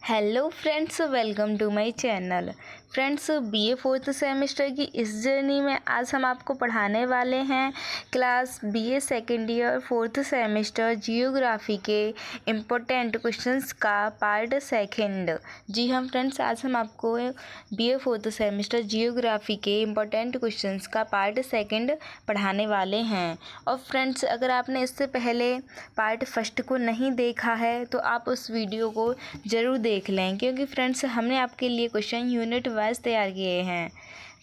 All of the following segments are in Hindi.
Hello friends, welcome to my channel. Friends, BA fourth semester की इस जर्नी में आज हम आपको पढ़ाने वाले हैं class BA second year fourth semester geography के इम्पोर्टेंट क्वेश्चंस का पार्ट सेकंड। जी हाँ फ्रेंड्स, आज हम आपको बीए फोर्थ सेमेस्टर जियोग्राफी के इम्पोर्टेंट क्वेश्चंस का पार्ट सेकंड पढ़ाने वाले हैं। और फ्रेंड्स, अगर आपने इससे पहले पार्ट फर्स्ट को नहीं देखा है तो आप उस वीडियो को ज़रूर देख लें, क्योंकि फ्रेंड्स हमने आपके लिए क्वेश्चन यूनिट वाइज तैयार किए हैं।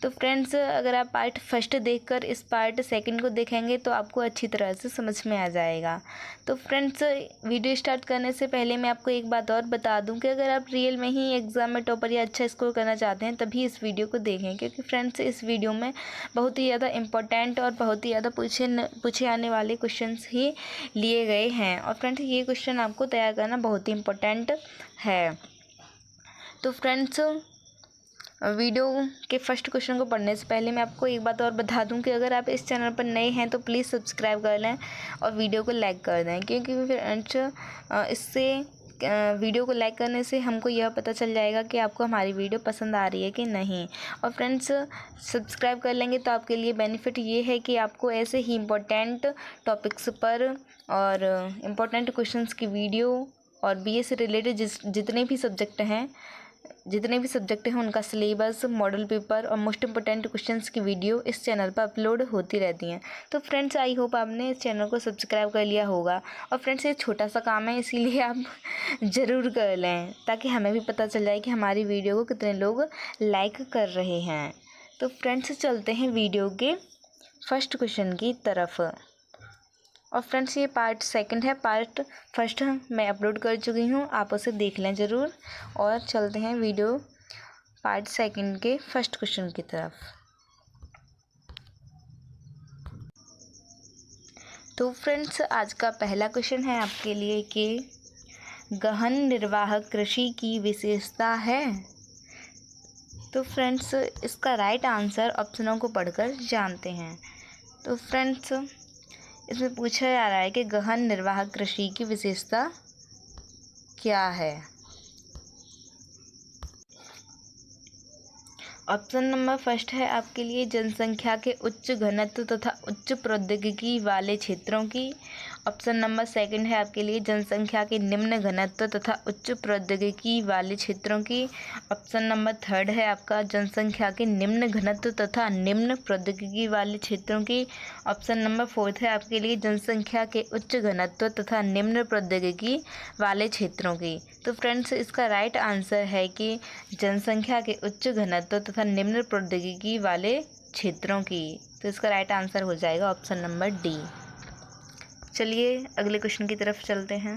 तो फ्रेंड्स, अगर आप पार्ट फर्स्ट देखकर इस पार्ट सेकंड को देखेंगे तो आपको अच्छी तरह से समझ में आ जाएगा। तो फ्रेंड्स, वीडियो स्टार्ट करने से पहले मैं आपको एक बात और बता दूं कि अगर आप रियल में ही एग्ज़ाम में टॉपर या अच्छा स्कोर करना चाहते हैं तभी इस वीडियो को देखें, क्योंकि फ्रेंड्स इस वीडियो में बहुत ही ज़्यादा इम्पोर्टेंट और बहुत ही ज़्यादा पूछे आने वाले क्वेश्चन ही लिए गए हैं। और फ्रेंड्स, ये क्वेश्चन आपको तैयार करना बहुत ही इम्पोर्टेंट है। तो फ्रेंड्स, वीडियो के फर्स्ट क्वेश्चन को पढ़ने से पहले मैं आपको एक बात और बता दूं कि अगर आप इस चैनल पर नए हैं तो प्लीज़ सब्सक्राइब कर लें और वीडियो को लाइक कर दें, क्योंकि फ्रेंड्स इससे वीडियो को लाइक करने से हमको यह पता चल जाएगा कि आपको हमारी वीडियो पसंद आ रही है कि नहीं। और फ्रेंड्स, सब्सक्राइब कर लेंगे तो आपके लिए बेनिफिट ये है कि आपको ऐसे ही इम्पोर्टेंट टॉपिक्स पर और इम्पोर्टेंट क्वेश्चंस की वीडियो और बीए से रिलेटेड जितने भी सब्जेक्ट हैं उनका सिलेबस, मॉडल पेपर और मोस्ट इम्पोर्टेंट क्वेश्चंस की वीडियो इस चैनल पर अपलोड होती रहती हैं। तो फ्रेंड्स, आई होप आपने इस चैनल को सब्सक्राइब कर लिया होगा। और फ्रेंड्स, ये छोटा सा काम है, इसीलिए आप ज़रूर कर लें ताकि हमें भी पता चल जाए कि हमारी वीडियो को कितने लोग लाइक कर रहे हैं। तो फ्रेंड्स, चलते हैं वीडियो के फर्स्ट क्वेश्चन की तरफ। और फ्रेंड्स, ये पार्ट सेकंड है, पार्ट फर्स्ट मैं अपलोड कर चुकी हूँ, आप उसे देख लें ज़रूर। और चलते हैं वीडियो पार्ट सेकंड के फर्स्ट क्वेश्चन की तरफ। तो फ्रेंड्स, आज का पहला क्वेश्चन है आपके लिए कि गहन निर्वाह कृषि की विशेषता है। तो फ्रेंड्स, इसका राइट आंसर ऑप्शनों को पढ़कर जानते हैं। तो फ्रेंड्स, इसमें पूछा जा रहा है कि गहन निर्वाह कृषि की विशेषता क्या है। ऑप्शन नंबर फर्स्ट है आपके लिए जनसंख्या के उच्च घनत्व तथा उच्च प्रौद्योगिकी वाले क्षेत्रों की। ऑप्शन नंबर सेकंड है आपके लिए जनसंख्या के निम्न घनत्व तथा उच्च प्रौद्योगिकी वाले क्षेत्रों की। ऑप्शन नंबर थर्ड है आपका जनसंख्या के निम्न घनत्व तथा निम्न प्रौद्योगिकी वाले क्षेत्रों की। ऑप्शन नंबर फोर्थ है आपके लिए जनसंख्या के उच्च घनत्व तथा निम्न प्रौद्योगिकी वाले क्षेत्रों की। तो फ्रेंड्स, इसका राइट आंसर है कि जनसंख्या के उच्च घनत्व तथा निम्न प्रौद्योगिकी वाले क्षेत्रों की। तो इसका राइट आंसर हो जाएगा ऑप्शन नंबर डी। चलिए अगले क्वेश्चन की तरफ चलते हैं।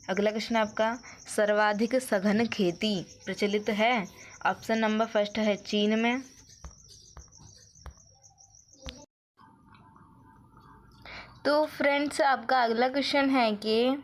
अगला क्वेश्चन आपका, सर्वाधिक सघन खेती प्रचलित है। ऑप्शन नंबर फर्स्ट है चीन में। तो फ्रेंड्स, आपका अगला क्वेश्चन है कि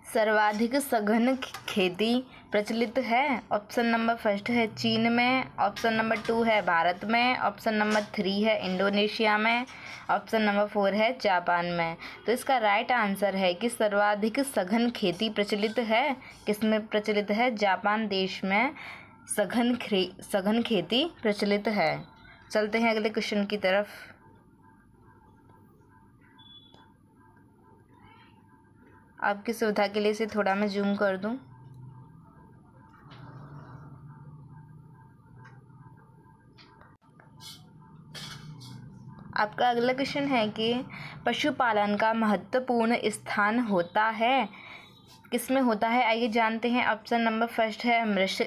सर्वाधिक सघन खेती प्रचलित है। ऑप्शन नंबर फर्स्ट है चीन में। ऑप्शन नंबर टू है भारत में। ऑप्शन नंबर थ्री है इंडोनेशिया में। ऑप्शन नंबर फोर है जापान में। तो इसका राइट आंसर है कि सर्वाधिक सघन खेती प्रचलित है। किसमें प्रचलित है? जापान देश में सघन खेती प्रचलित है। चलते हैं अगले क्वेश्चन की तरफ। आपकी सुविधा के लिए इसे थोड़ा मैं जूम कर दूं। आपका अगला क्वेश्चन है कि पशुपालन का महत्वपूर्ण स्थान होता है। किसमें होता है, आइए जानते हैं। ऑप्शन नंबर फर्स्ट है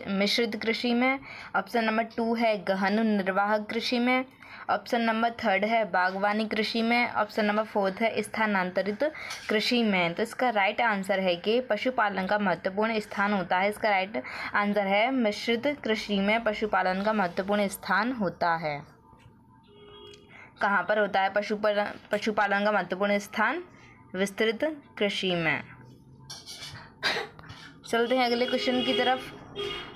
मिश्रित कृषि में। ऑप्शन नंबर टू है गहन निर्वाह कृषि में। ऑप्शन नंबर थर्ड है बागवानी कृषि में। ऑप्शन नंबर फोर्थ है स्थानांतरित कृषि में। तो इसका राइट आंसर है कि पशुपालन का महत्वपूर्ण स्थान होता है। इसका राइट आंसर है मिश्रित कृषि में पशुपालन का महत्वपूर्ण स्थान होता है। कहाँ पर होता है पशुपालन का महत्वपूर्ण स्थान? विस्तृत कृषि में। चलते हैं अगले क्वेश्चन की तरफ।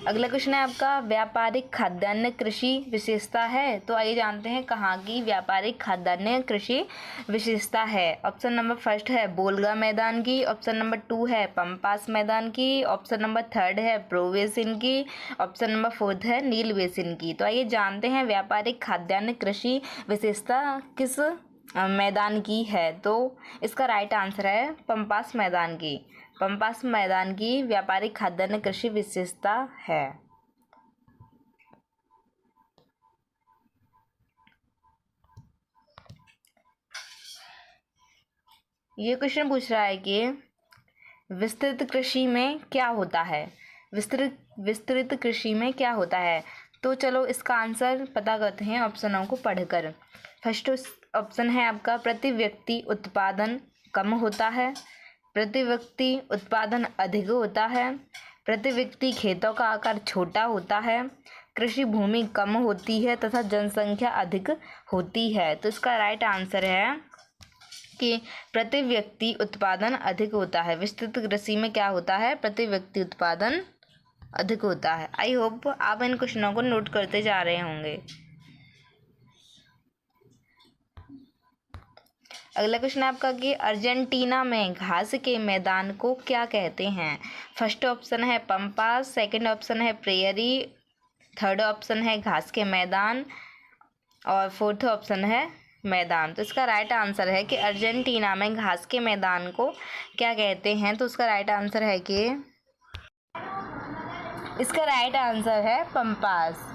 अगला क्वेश्चन है आपका, व्यापारिक खाद्यान्न कृषि विशेषता है। तो आइए जानते हैं कहाँ की व्यापारिक खाद्यान्न कृषि विशेषता है। ऑप्शन नंबर फर्स्ट है बोलगा मैदान की, ऑप्शन नंबर 2 है पंपास मैदान की, ऑप्शन नंबर 3 है प्रो बेसिन की, ऑप्शन नंबर 4 है नील बेसिन की। तो आइए जानते हैं व्यापारिक खाद्यान्न कृषि विशेषता किस मैदान की है। तो इसका राइट आंसर है पंपास मैदान की। पंपास मैदान की व्यापारिक खाद्यान्न कृषि विशेषता है। ये क्वेश्चन पूछ रहा है कि विस्तृत कृषि में क्या होता है। विस्तृत कृषि में क्या होता है। तो चलो इसका आंसर पता करते हैं ऑप्शनों को पढ़कर। फर्स्ट ऑप्शन है आपका, प्रति व्यक्ति उत्पादन कम होता है, प्रति व्यक्ति उत्पादन अधिक होता है, प्रति व्यक्ति खेतों का आकार छोटा होता है, कृषि भूमि कम होती है तथा जनसंख्या अधिक होती है। तो इसका राइट आंसर है कि प्रति व्यक्ति उत्पादन अधिक होता है। विस्तृत कृषि में क्या होता है, प्रति व्यक्ति उत्पादन अधिक होता है। आई होप आप इन क्वेश्चनों को नोट करते जा रहे होंगे। अगला क्वेश्चन है आपका कि अर्जेंटीना में घास के मैदान को क्या कहते हैं। फर्स्ट ऑप्शन है पंपास, सेकंड ऑप्शन है प्रेयरी, थर्ड ऑप्शन है घास के मैदान और फोर्थ ऑप्शन है मैदान। तो इसका राइट आंसर है कि अर्जेंटीना में घास के मैदान को क्या कहते हैं। तो इसका राइट आंसर है कि इसका राइट आंसर है पंपास।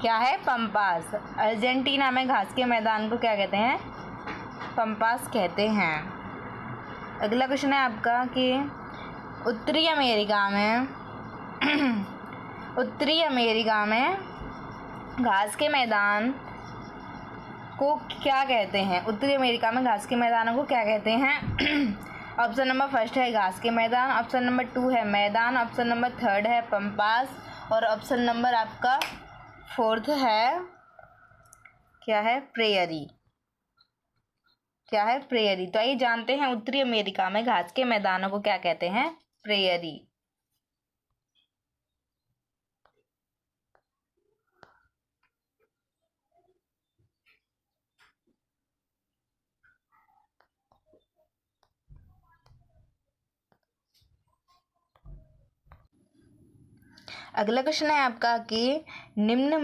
क्या है, पंपास। अर्जेंटीना में घास के मैदान को क्या कहते हैं, पंपास कहते हैं। अगला क्वेश्चन है आपका कि उत्तरी अमेरिका में घास के मैदान को क्या कहते हैं। उत्तरी अमेरिका में घास के मैदानों को क्या कहते हैं। ऑप्शन नंबर फर्स्ट है घास के मैदान, ऑप्शन नंबर 2 है मैदान, ऑप्शन नंबर 3 है पंपास और ऑप्शन नंबर आपका 4 है क्या है, प्रेयरी। क्या है, प्रेयरी। तो आइए जानते हैं उत्तरी अमेरिका में घास के मैदानों को क्या कहते हैं, प्रेयरी। अगला क्वेश्चन है आपका कि निम्न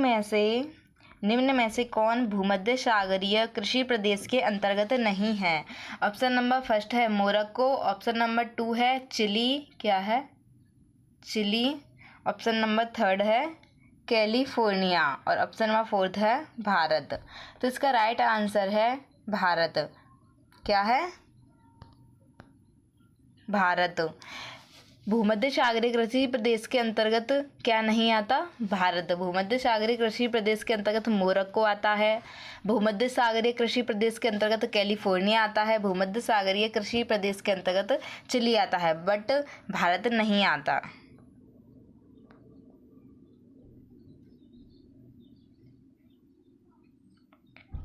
में से कौन भूमध्य सागरीय कृषि प्रदेश के अंतर्गत नहीं है। ऑप्शन नंबर फर्स्ट है मोरक्को, ऑप्शन नंबर 2 है चिली, क्या है, चिली, ऑप्शन नंबर 3 है कैलिफोर्निया और ऑप्शन नंबर 4 है भारत। तो इसका राइट आंसर है भारत। क्या है, भारत। भूमध्य सागरीय कृषि प्रदेश के अंतर्गत क्या नहीं आता, भारत। भूमध्य सागरीय कृषि प्रदेश के अंतर्गत मोरक्को आता है, भूमध्य सागरीय कृषि प्रदेश के अंतर्गत कैलिफोर्निया आता है, भूमध्य सागरीय कृषि प्रदेश के अंतर्गत चिली आता है, बट भारत नहीं आता।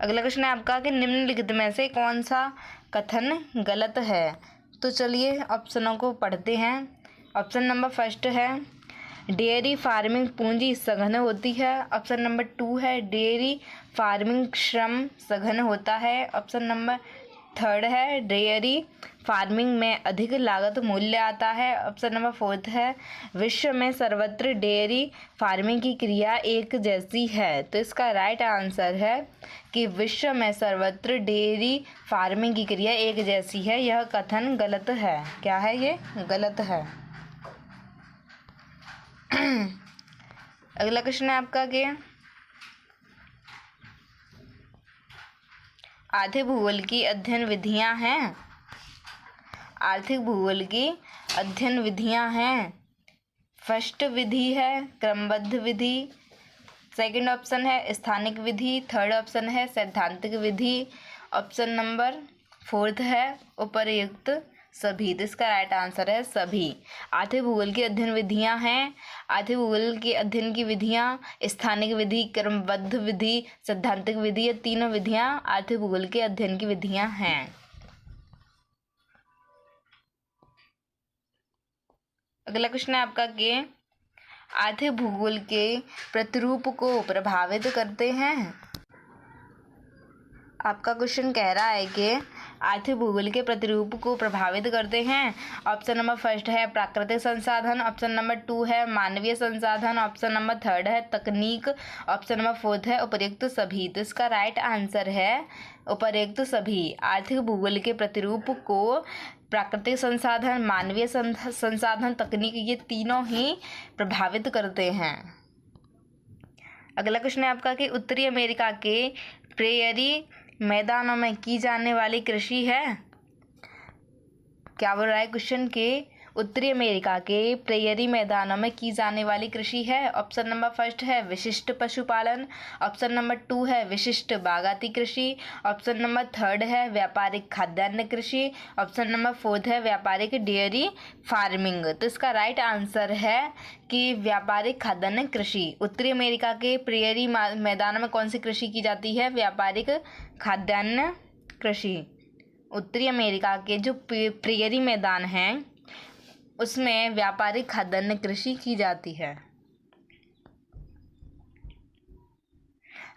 अगला क्वेश्चन है आपका कि निम्नलिखित में से कौन सा कथन गलत है। तो चलिए ऑप्शनों को पढ़ते हैं। ऑप्शन नंबर फर्स्ट है डेयरी फार्मिंग पूंजी सघन होती है, ऑप्शन नंबर 2 है डेयरी फार्मिंग श्रम सघन होता है, ऑप्शन नंबर 3 है डेयरी फार्मिंग में अधिक लागत मूल्य आता है, ऑप्शन नंबर 4 है विश्व में सर्वत्र डेयरी फार्मिंग की क्रिया एक जैसी है। तो इसका राइट आंसर है कि विश्व में सर्वत्र डेयरी फार्मिंग की क्रिया एक जैसी है। यह कथन गलत है। क्या है, ये गलत है। अगला क्वेश्चन है आपका कि आर्थिक भूगोल की अध्ययन विधियां हैं। आर्थिक भूगोल की अध्ययन विधियां हैं। फर्स्ट विधि है क्रमबद्ध विधि, सेकंड ऑप्शन है स्थानिक विधि, थर्ड ऑप्शन है सैद्धांतिक विधि, ऑप्शन नंबर 4 है उपर्युक्त सभी। तो इसका राइट आंसर है सभी। आर्थिक भूगोल की अध्ययन विधियां हैं। आर्थिक भूगोल की अध्ययन की विधियां स्थानिक विधि, क्रमबद्ध विधि, सैद्धांतिक विधि, ये तीनों विधियां आर्थिक भूगोल के अध्ययन की विधियां हैं। अगला क्वेश्चन है आपका कि आर्थिक भूगोल के प्रतिरूप को प्रभावित करते हैं। आपका क्वेश्चन कह रहा है कि आर्थिक भूगोल के प्रतिरूप को प्रभावित करते हैं। ऑप्शन नंबर फर्स्ट है प्राकृतिक संसाधन, ऑप्शन नंबर 2 है मानवीय संसाधन, ऑप्शन नंबर 3 है तकनीक, ऑप्शन नंबर 4 है उपर्युक्त सभी। तो इसका राइट आंसर है उपर्युक्त सभी। आर्थिक भूगोल के प्रतिरूप को प्राकृतिक संसाधन, मानवीय संसाधन, तकनीक, ये तीनों ही प्रभावित करते हैं। अगला क्वेश्चन है आपका कि उत्तरी अमेरिका के प्रेयरी मैदानों में की जाने वाली कृषि है। क्या बोल रहा है क्वेश्चन के उत्तरी अमेरिका के प्रेयरी मैदानों में की जाने वाली कृषि है। ऑप्शन नंबर फर्स्ट है विशिष्ट पशुपालन, ऑप्शन नंबर 2 है विशिष्ट बागाती कृषि, ऑप्शन नंबर 3 है व्यापारिक खाद्यान्न कृषि, ऑप्शन नंबर 4 है व्यापारिक डेयरी फार्मिंग। तो इसका राइट आंसर है कि व्यापारिक खाद्यान्न कृषि। उत्तरी अमेरिका के प्रेयरी मैदानों में कौन सी कृषि की जाती है? व्यापारिक खाद्यान्न कृषि। उत्तरी अमेरिका के जो प्रेयरी मैदान हैं उसमें व्यापारिक खाद्यान्न कृषि की जाती है।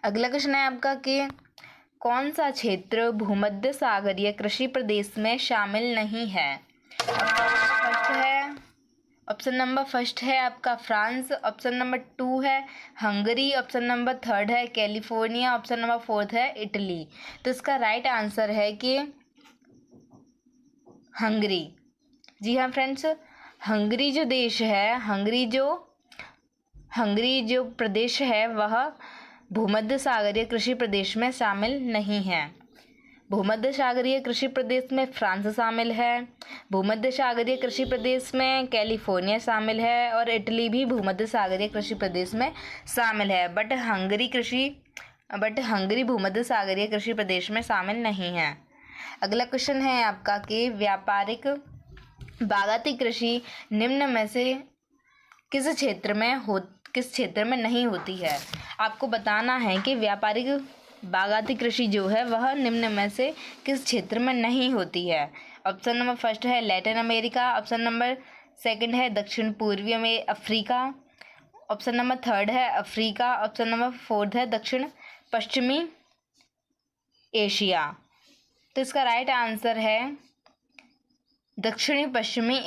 अगला क्वेश्चन है आपका कि कौन सा क्षेत्र भूमध्य सागरीय कृषि प्रदेश में शामिल नहीं है। ऑप्शन नंबर फर्स्ट है आपका फ्रांस, ऑप्शन नंबर 2 है हंगरी, ऑप्शन नंबर 3 है कैलिफोर्निया, ऑप्शन नंबर 4 है इटली। तो इसका राइट आंसर है कि हंगरी। जी हाँ फ्रेंड्स, हंगरी जो देश है, हंगरी जो प्रदेश है वह भूमध्य सागरीय कृषि प्रदेश में शामिल नहीं है। भूमध्य सागरीय कृषि प्रदेश में फ्रांस शामिल है, भूमध्य सागरीय कृषि प्रदेश में कैलिफोर्निया शामिल है और इटली भी भूमध्य सागरीय कृषि प्रदेश में शामिल है। बट हंगरी भूमध्य सागरीय कृषि प्रदेश में शामिल नहीं है। अगला क्वेश्चन है आपका कि व्यापारिक बागाती कृषि निम्न में से किस क्षेत्र में नहीं होती है। आपको बताना है कि व्यापारिक बागाती कृषि जो है वह निम्न में से किस क्षेत्र में नहीं होती है। ऑप्शन नंबर फर्स्ट है Latin America, option number second है दक्षिण पूर्वी अफ्रीका, ऑप्शन नंबर 3 है अफ्रीका, ऑप्शन नंबर 4 है दक्षिण पश्चिमी एशिया। तो इसका राइट आंसर है दक्षिणी पश्चिमी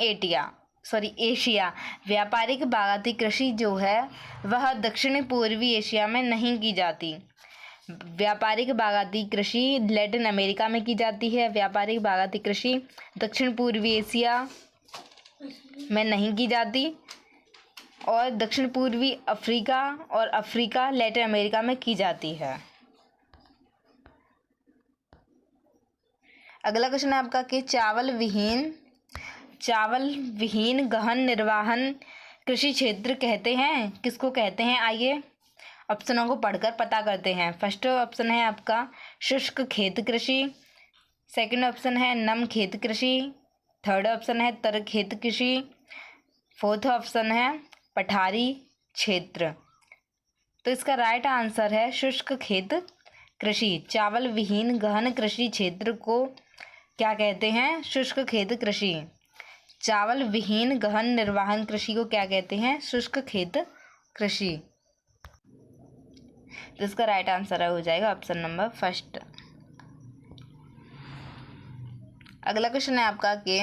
एशिया। व्यापारिक बागाती कृषि जो है वह दक्षिणी पूर्वी एशिया में नहीं की जाती। व्यापारिक बागाती कृषि लैटिन अमेरिका में की जाती है, व्यापारिक बागाती कृषि दक्षिण पूर्वी एशिया में नहीं की जाती और दक्षिण पूर्वी अफ्रीका और अफ्रीका लैटिन अमेरिका में की जाती है। अगला क्वेश्चन है आपका कि चावल विहीन गहन निर्वाहन कृषि क्षेत्र कहते हैं, किसको कहते हैं? आइए ऑप्शनों को पढ़कर पता करते हैं। फर्स्ट ऑप्शन है आपका शुष्क खेत कृषि, सेकंड ऑप्शन है नम खेत कृषि, थर्ड ऑप्शन है तर खेत कृषि, फोर्थ ऑप्शन है पठारी क्षेत्र। तो इसका राइट आंसर है शुष्क खेत कृषि। चावल विहीन गहन कृषि क्षेत्र को क्या कहते हैं? शुष्क खेत कृषि। चावल विहीन गहन निर्वाहन कृषि को क्या कहते हैं? शुष्क खेत कृषि। तो इसका राइट आंसर हो जाएगा ऑप्शन नंबर फर्स्ट। अगला क्वेश्चन है आपका कि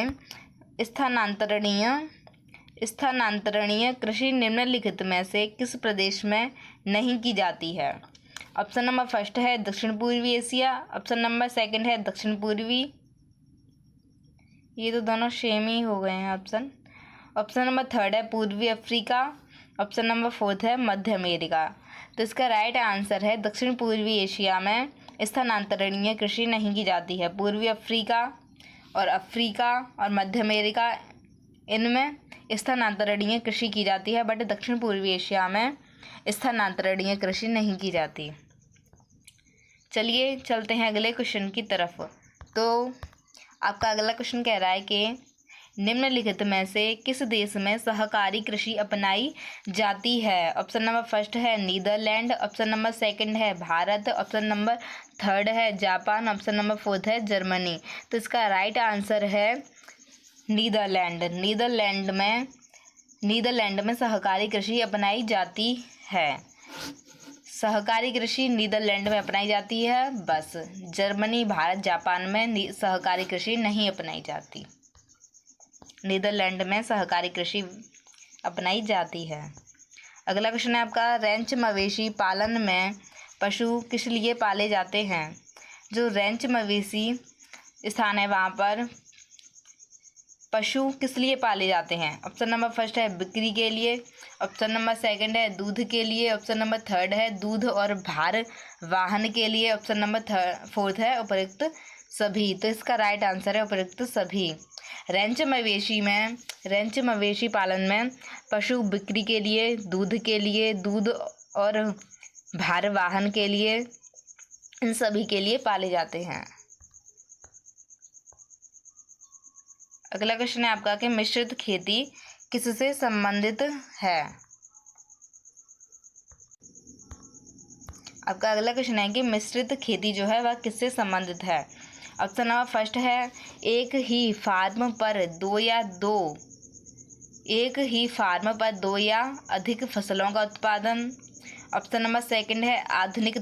स्थानांतरणीय कृषि निम्नलिखित में से किस प्रदेश में नहीं की जाती है। ऑप्शन नंबर फर्स्ट है दक्षिण पूर्वी एशिया, ऑप्शन नंबर सेकंड है दक्षिण पूर्वी, ये तो दोनों सेम ही हो गए हैं ऑप्शन नंबर 3 है पूर्वी अफ्रीका, ऑप्शन नंबर 4 है मध्य अमेरिका। तो इसका राइट आंसर है दक्षिण पूर्वी एशिया में स्थानांतरणीय कृषि नहीं की जाती है। पूर्वी अफ्रीका और मध्य अमेरिका इनमें स्थानांतरणीय कृषि की जाती है, बट दक्षिण पूर्वी एशिया में स्थानांतरणीय कृषि नहीं की जाती। चलिए चलते हैं अगले क्वेश्चन की तरफ। तो आपका अगला क्वेश्चन कह रहा है कि निम्नलिखित में से किस देश में सहकारी कृषि अपनाई जाती है। ऑप्शन नंबर फर्स्ट है नीदरलैंड, ऑप्शन नंबर सेकंड है भारत, ऑप्शन नंबर 3 है जापान, ऑप्शन नंबर 4 है जर्मनी। तो इसका राइट आंसर है नीदरलैंड। नीदरलैंड में नीदरलैंड में सहकारी कृषि अपनाई जाती है। सहकारी कृषि नीदरलैंड में अपनाई जाती है। बस जर्मनी, भारत, जापान में सहकारी कृषि नहीं अपनाई जाती। नीदरलैंड में सहकारी कृषि अपनाई जाती है। अगला क्वेश्चन है आपका, रैंच मवेशी पालन में पशु किस लिए पाले जाते हैं? जो रैंच मवेशी स्थान है वहाँ पर पशु किस लिए पाले जाते हैं? ऑप्शन नंबर फर्स्ट है बिक्री के लिए, ऑप्शन नंबर सेकंड है दूध के लिए, ऑप्शन नंबर थर्ड है दूध और भार वाहन के लिए, ऑप्शन नंबर फोर्थ है उपयुक्त सभी। तो इसका राइट आंसर है उपयुक्त सभी। रैंच मवेशी पालन में पशु बिक्री के लिए, दूध के लिए, दूध और भार वाहन के लिए, इन सभी के लिए पाले जाते हैं। अगला क्वेश्चन है आपका कि मिश्रित खेती किससे संबंधित है? आपका अगला क्वेश्चन है कि मिश्रित खेती जो है वह किससे संबंधित है? ऑप्शन नंबर फर्स्ट है एक ही फार्म पर दो या अधिक फसलों का उत्पादन, ऑप्शन नंबर सेकंड है आधुनिक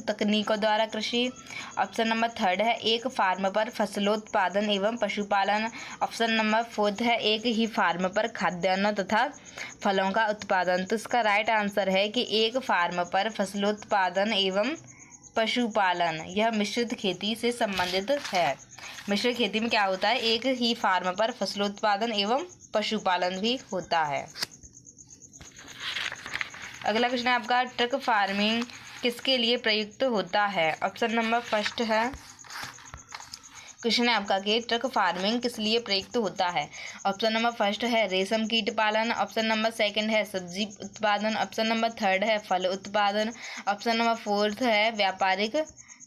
तकनीकों द्वारा कृषि, ऑप्शन नंबर थर्ड है एक फार्म पर फसलोत्पादन एवं पशुपालन, ऑप्शन नंबर फोर्थ है एक ही फार्म पर खाद्यान्नों तथा फलों का उत्पादन। तो इसका राइट आंसर है कि एक फार्म पर फसलोत्पादन एवं पशुपालन, यह मिश्रित खेती से संबंधित है। मिश्रित खेती में क्या होता है? एक ही फार्म पर फसलोत्पादन एवं पशुपालन भी होता है। अगला क्वेश्चन है आपका, ट्रक फार्मिंग किसके लिए प्रयुक्त होता है? ऑप्शन नंबर फर्स्ट है क्वेश्चन है आपका कि ट्रक फार्मिंग किस लिए प्रयुक्त होता है? ऑप्शन नंबर फर्स्ट है रेशम कीट पालन, ऑप्शन नंबर सेकंड है सब्जी उत्पादन, ऑप्शन नंबर थर्ड है फल उत्पादन, ऑप्शन नंबर फोर्थ है व्यापारिक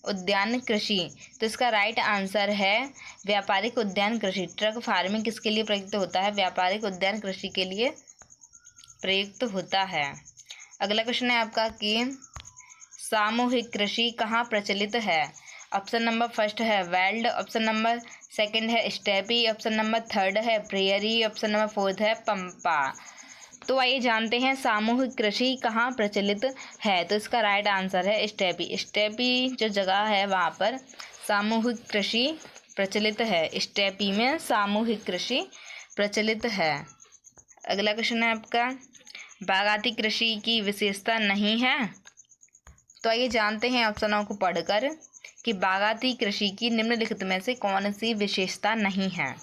उद्यान कृषि। तो इसका राइट आंसर है व्यापारिक उद्यान कृषि। ट्रक फार्मिंग किसके लिए प्रयुक्त होता है? व्यापारिक उद्यान कृषि के लिए प्रयुक्त होता है। अगला क्वेश्चन है आपका कि सामूहिक कृषि कहाँ प्रचलित है? ऑप्शन नंबर फर्स्ट है वेल्ड, ऑप्शन नंबर सेकंड है स्टेपी, ऑप्शन नंबर थर्ड है प्रेयरी, ऑप्शन नंबर फोर्थ है पंपा। तो आइए जानते हैं सामूहिक कृषि कहाँ प्रचलित है। तो इसका राइट आंसर है स्टेपी। स्टेपी जो जगह है वहाँ पर सामूहिक कृषि प्रचलित है। स्टेपी में सामूहिक कृषि प्रचलित है। अगला क्वेश्चन है आपका, बागाती कृषि की विशेषता नहीं है? तो आइए जानते हैं ऑप्शनों को पढ़कर कि बागाती कृषि की निम्नलिखित में से कौन सी विशेषता नहीं है।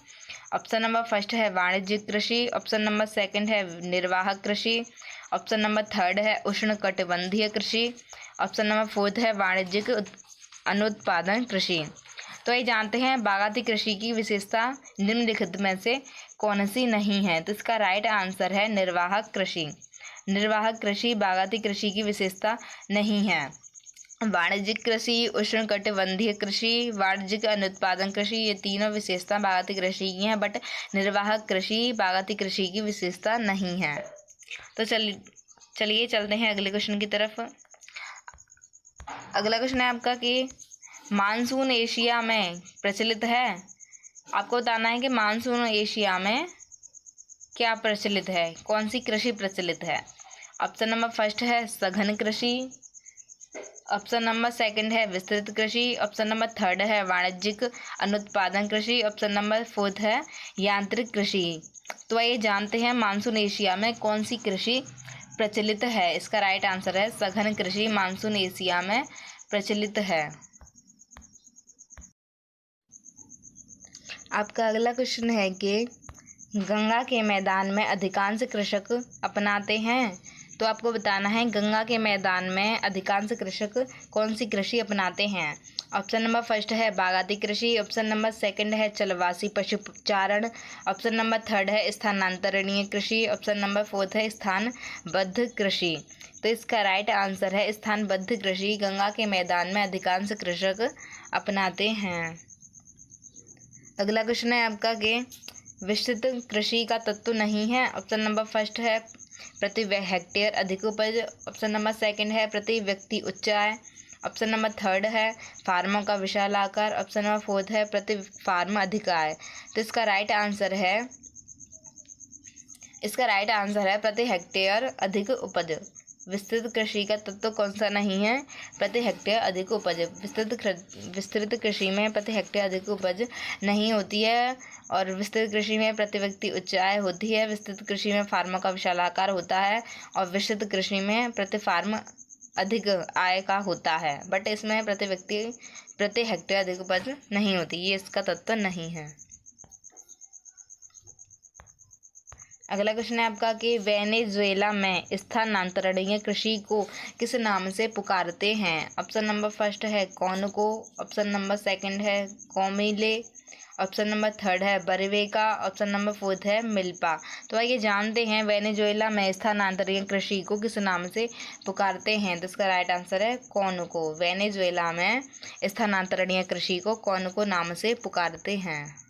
ऑप्शन नंबर फर्स्ट है वाणिज्यिक कृषि, ऑप्शन नंबर सेकंड है निर्वाहक कृषि, ऑप्शन नंबर थर्ड है उष्णकटिबंधीय कृषि, ऑप्शन नंबर फोर्थ है वाणिज्यिक अनुत्पादन कृषि। तो ये जानते हैं बागाती कृषि की विशेषता निम्नलिखित में से कौन सी नहीं है। तो इसका राइट आंसर है निर्वाहक कृषि। निर्वाहक कृषि बागाती कृषि की विशेषता नहीं है। वाणिज्यिक कृषि, उष्णकटिबंधीय कृषि, वाणिज्यिक अनुत्पादन कृषि, ये तीनों विशेषता बागाती कृषि की हैं, बट निर्वाहक कृषि बागाती कृषि की विशेषता नहीं है। तो चलिए चलते हैं अगले क्वेश्चन की तरफ। अगला क्वेश्चन है आपका कि मानसून एशिया में प्रचलित है। आपको बताना है कि मानसून एशिया में क्या प्रचलित है, कौन सी कृषि प्रचलित है। ऑप्शन नंबर फर्स्ट है सघन कृषि, ऑप्शन नंबर सेकंड है विस्तृत कृषि, ऑप्शन नंबर थर्ड है वाणिज्यिक अनुत्पादन कृषि, ऑप्शन नंबर फोर्थ है यांत्रिक कृषि। तो आइए जानते हैं मानसून एशिया में कौन सी कृषि प्रचलित है। इसका राइट आंसर है सघन कृषि मानसून एशिया में प्रचलित है। आपका अगला क्वेश्चन है कि गंगा के मैदान में अधिकांश कृषक अपनाते हैं। तो आपको बताना है गंगा के मैदान में अधिकांश कृषक कौन सी कृषि अपनाते हैं। ऑप्शन नंबर फर्स्ट है बागाती कृषि, ऑप्शन नंबर सेकंड है चलवासी पशुचारण, ऑप्शन नंबर थर्ड है स्थानांतरणीय कृषि, ऑप्शन नंबर फोर्थ है स्थानबद्ध कृषि। तो इसका राइट आंसर है स्थानबद्ध कृषि गंगा के मैदान में अधिकांश कृषक अपनाते हैं। अगला क्वेश्चन है आपका कि विस्तृत कृषि का तत्व नहीं है। ऑप्शन नंबर फर्स्ट है प्रति हेक्टेयर अधिक उपज, ऑप्शन नंबर सेकंड है प्रति व्यक्ति उच्च आय, ऑप्शन नंबर थर्ड है फार्मों का विशाल आकार, ऑप्शन नंबर फोर्थ है प्रति फार्म अधिक आय। तो इसका राइट आंसर है इसका राइट आंसर है प्रति हेक्टेयर अधिक उपज। विस्तृत कृषि का तत्व कौन सा नहीं है? प्रति हेक्टेयर अधिक उपज। विस्तृत कृषि में प्रति हेक्टेयर अधिक उपज नहीं होती है, और विस्तृत कृषि में प्रति व्यक्ति उच्च आय होती है। विस्तृत कृषि में फार्मों का विशाल आकार होता है, और विस्तृत कृषि में प्रति फार्म अधिक आय का होता है, बट इसमें प्रति व्यक्ति प्रति हेक्टेयर अधिक उपज नहीं होती, ये इसका तत्व नहीं है। अगला क्वेश्चन है आपका कि वेनेजुएला में स्थानांतरणीय कृषि को किस नाम से पुकारते हैं? ऑप्शन नंबर फर्स्ट है कॉनको, ऑप्शन नंबर सेकंड है कोमिले, ऑप्शन नंबर थर्ड है बरवेका, ऑप्शन नंबर फोर्थ है मिल्पा। तो आइए जानते हैं वेनेजुएला में स्थानांतरणीय कृषि को किस नाम से पुकारते हैं। तो इसका राइट आंसर है कॉनको। वेनेजुएला में स्थानांतरणीय कृषि को कॉनको नाम से पुकारते हैं।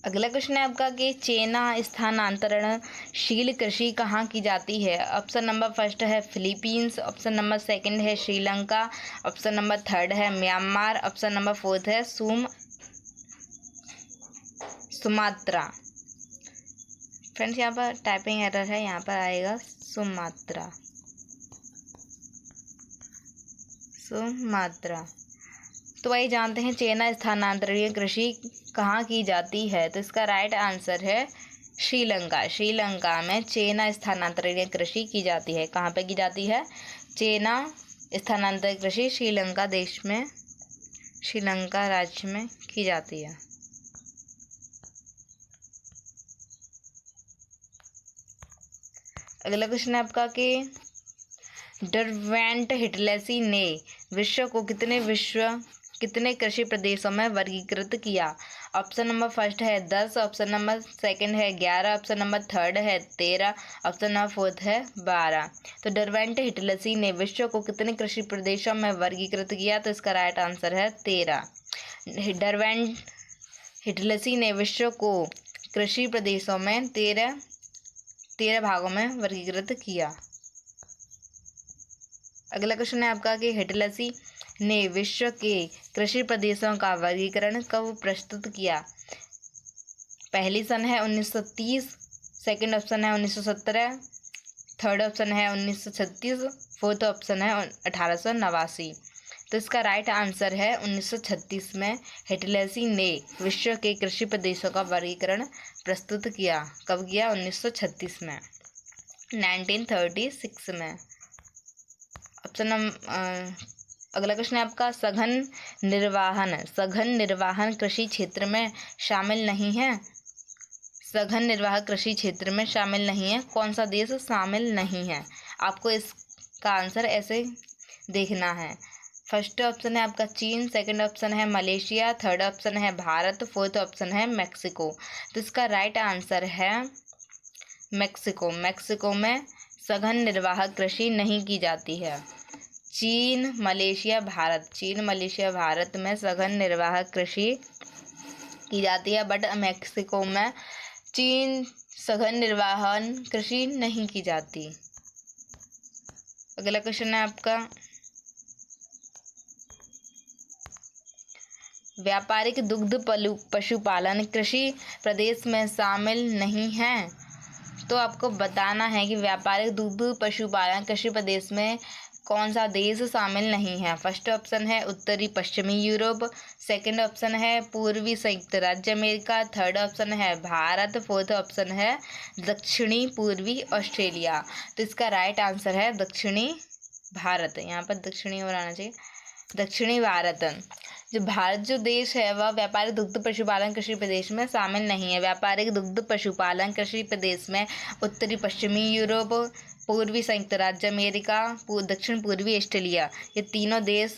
अगला क्वेश्चन है आपका कि चेना स्थानांतरणशील कृषि कहाँ की जाती है? ऑप्शन नंबर फर्स्ट है फिलीपींस, ऑप्शन नंबर सेकंड है श्रीलंका, ऑप्शन नंबर थर्ड है म्यांमार, ऑप्शन नंबर फोर्थ है सुमात्रा। फ्रेंड्स यहाँ पर टाइपिंग एरर है, यहाँ पर आएगा सुमात्रा। तो वही जानते हैं चेना स्थानांतरणीय कृषि कहाँ की जाती है। तो इसका राइट आंसर है श्रीलंका। श्रीलंका में चेना स्थानांतरणीय कृषि की जाती है। कहाँ पे की जाती है? चेना स्थानांतरणीय कृषि श्रीलंका देश में, श्रीलंका राज्य में की जाती है। अगला क्वेश्चन है आपका कि डरवेंट हिटलेसी ने विश्व को कितने कृषि प्रदेशों में वर्गीकृत किया? ऑप्शन नंबर फर्स्ट है 10, ऑप्शन नंबर सेकंड है 11, ऑप्शन नंबर थर्ड है 13, ऑप्शन नंबर फोर्थ है 12। तो डरवेंट हिटलेसी ने विश्व को कितने कृषि प्रदेशों में वर्गीकृत किया? तो इसका राइट आंसर है 13। डरवेंट हिटलेसी ने विश्व को कृषि प्रदेशों में 13 भागों में वर्गीकृत किया। अगला क्वेश्चन है आपका कि हिटलेसी ने विश्व के कृषि प्रदेशों का वर्गीकरण कब प्रस्तुत किया? पहली ऑप्शन है 1930, सेकंड ऑप्शन है 1917, थर्ड ऑप्शन है 1936, फोर्थ ऑप्शन है 1889। तो इसका राइट आंसर है 1936 में हिटलेसी ने विश्व के कृषि प्रदेशों का वर्गीकरण प्रस्तुत किया। कब किया? 1936 में, 1936 में। अगला क्वेश्चन है आपका सघन निर्वाहन कृषि क्षेत्र में शामिल नहीं है। सघन निर्वाह कृषि क्षेत्र में शामिल नहीं है, कौन सा देश शामिल नहीं है? आपको इसका आंसर ऐसे देखना है। फर्स्ट ऑप्शन है आपका चीन, सेकंड ऑप्शन है मलेशिया, थर्ड ऑप्शन है भारत, फोर्थ ऑप्शन है मैक्सिको। तो इसका राइट आंसर है मैक्सिको। मैक्सिको में सघन निर्वाह कृषि नहीं की जाती है। चीन, मलेशिया, भारत में सघन निर्वाह कृषि की जाती है, बट मैक्सिको में सघन निर्वाहन कृषि नहीं की जाती। अगला क्वेश्चन है आपका व्यापारिक दुग्ध पशुपालन कृषि प्रदेश में शामिल नहीं है। तो आपको बताना है कि व्यापारिक दुग्ध पशुपालन कृषि प्रदेश में कौन सा देश शामिल नहीं है। फर्स्ट ऑप्शन है उत्तरी पश्चिमी यूरोप, सेकंड ऑप्शन है पूर्वी संयुक्त राज्य अमेरिका, थर्ड ऑप्शन है भारत, फोर्थ ऑप्शन है दक्षिणी पूर्वी ऑस्ट्रेलिया। तो इसका राइट आंसर है दक्षिणी भारत। यहाँ पर दक्षिणी और आना चाहिए, दक्षिणी भारत। भारत जो देश है वह व्यापारिक दुग्ध पशुपालन कृषि प्रदेश में शामिल नहीं है। व्यापारिक दुग्ध पशुपालन कृषि प्रदेश में उत्तरी पश्चिमी यूरोप, पूर्वी संयुक्त राज्य अमेरिका, दक्षिण पूर्वी ऑस्ट्रेलिया, ये तीनों देश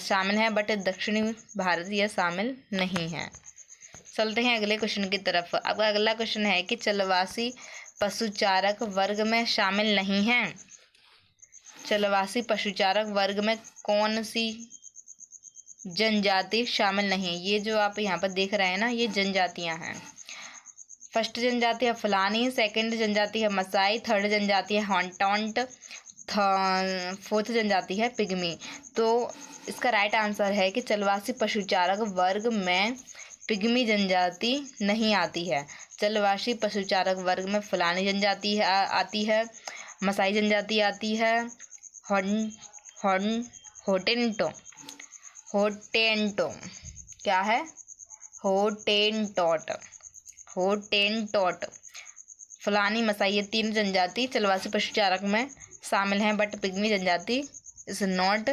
शामिल हैं, बट दक्षिणी भारत यह शामिल नहीं है। चलते हैं अगले क्वेश्चन की तरफ। अब अगला क्वेश्चन है कि चलवासी पशुचारक वर्ग में शामिल नहीं है। चलवासी पशुचारक वर्ग में कौन सी जनजाति शामिल नहीं है? ये जो आप यहाँ पर देख रहे हैं ना, ये जनजातियाँ हैं। फर्स्ट जनजाति है फलानी, सेकंड जनजाति है मसाई, थर्ड जनजाति है हॉन्टॉन्ट, फोर्थ जनजाति है पिग्मी। तो इसका राइट आंसर है कि चलवासी पशुचारक वर्ग में पिग्मी जनजाति नहीं आती है। जलवासी पशुचारक वर्ग में फलानी जनजाति आती है, मसाई जनजाति आती है, होटेंटो क्या है, होटेंटोट फलानी मसाई, ये 3 जनजाति जलवासी पशुचारक में शामिल हैं, बट पिग्मी जनजाति इज नॉट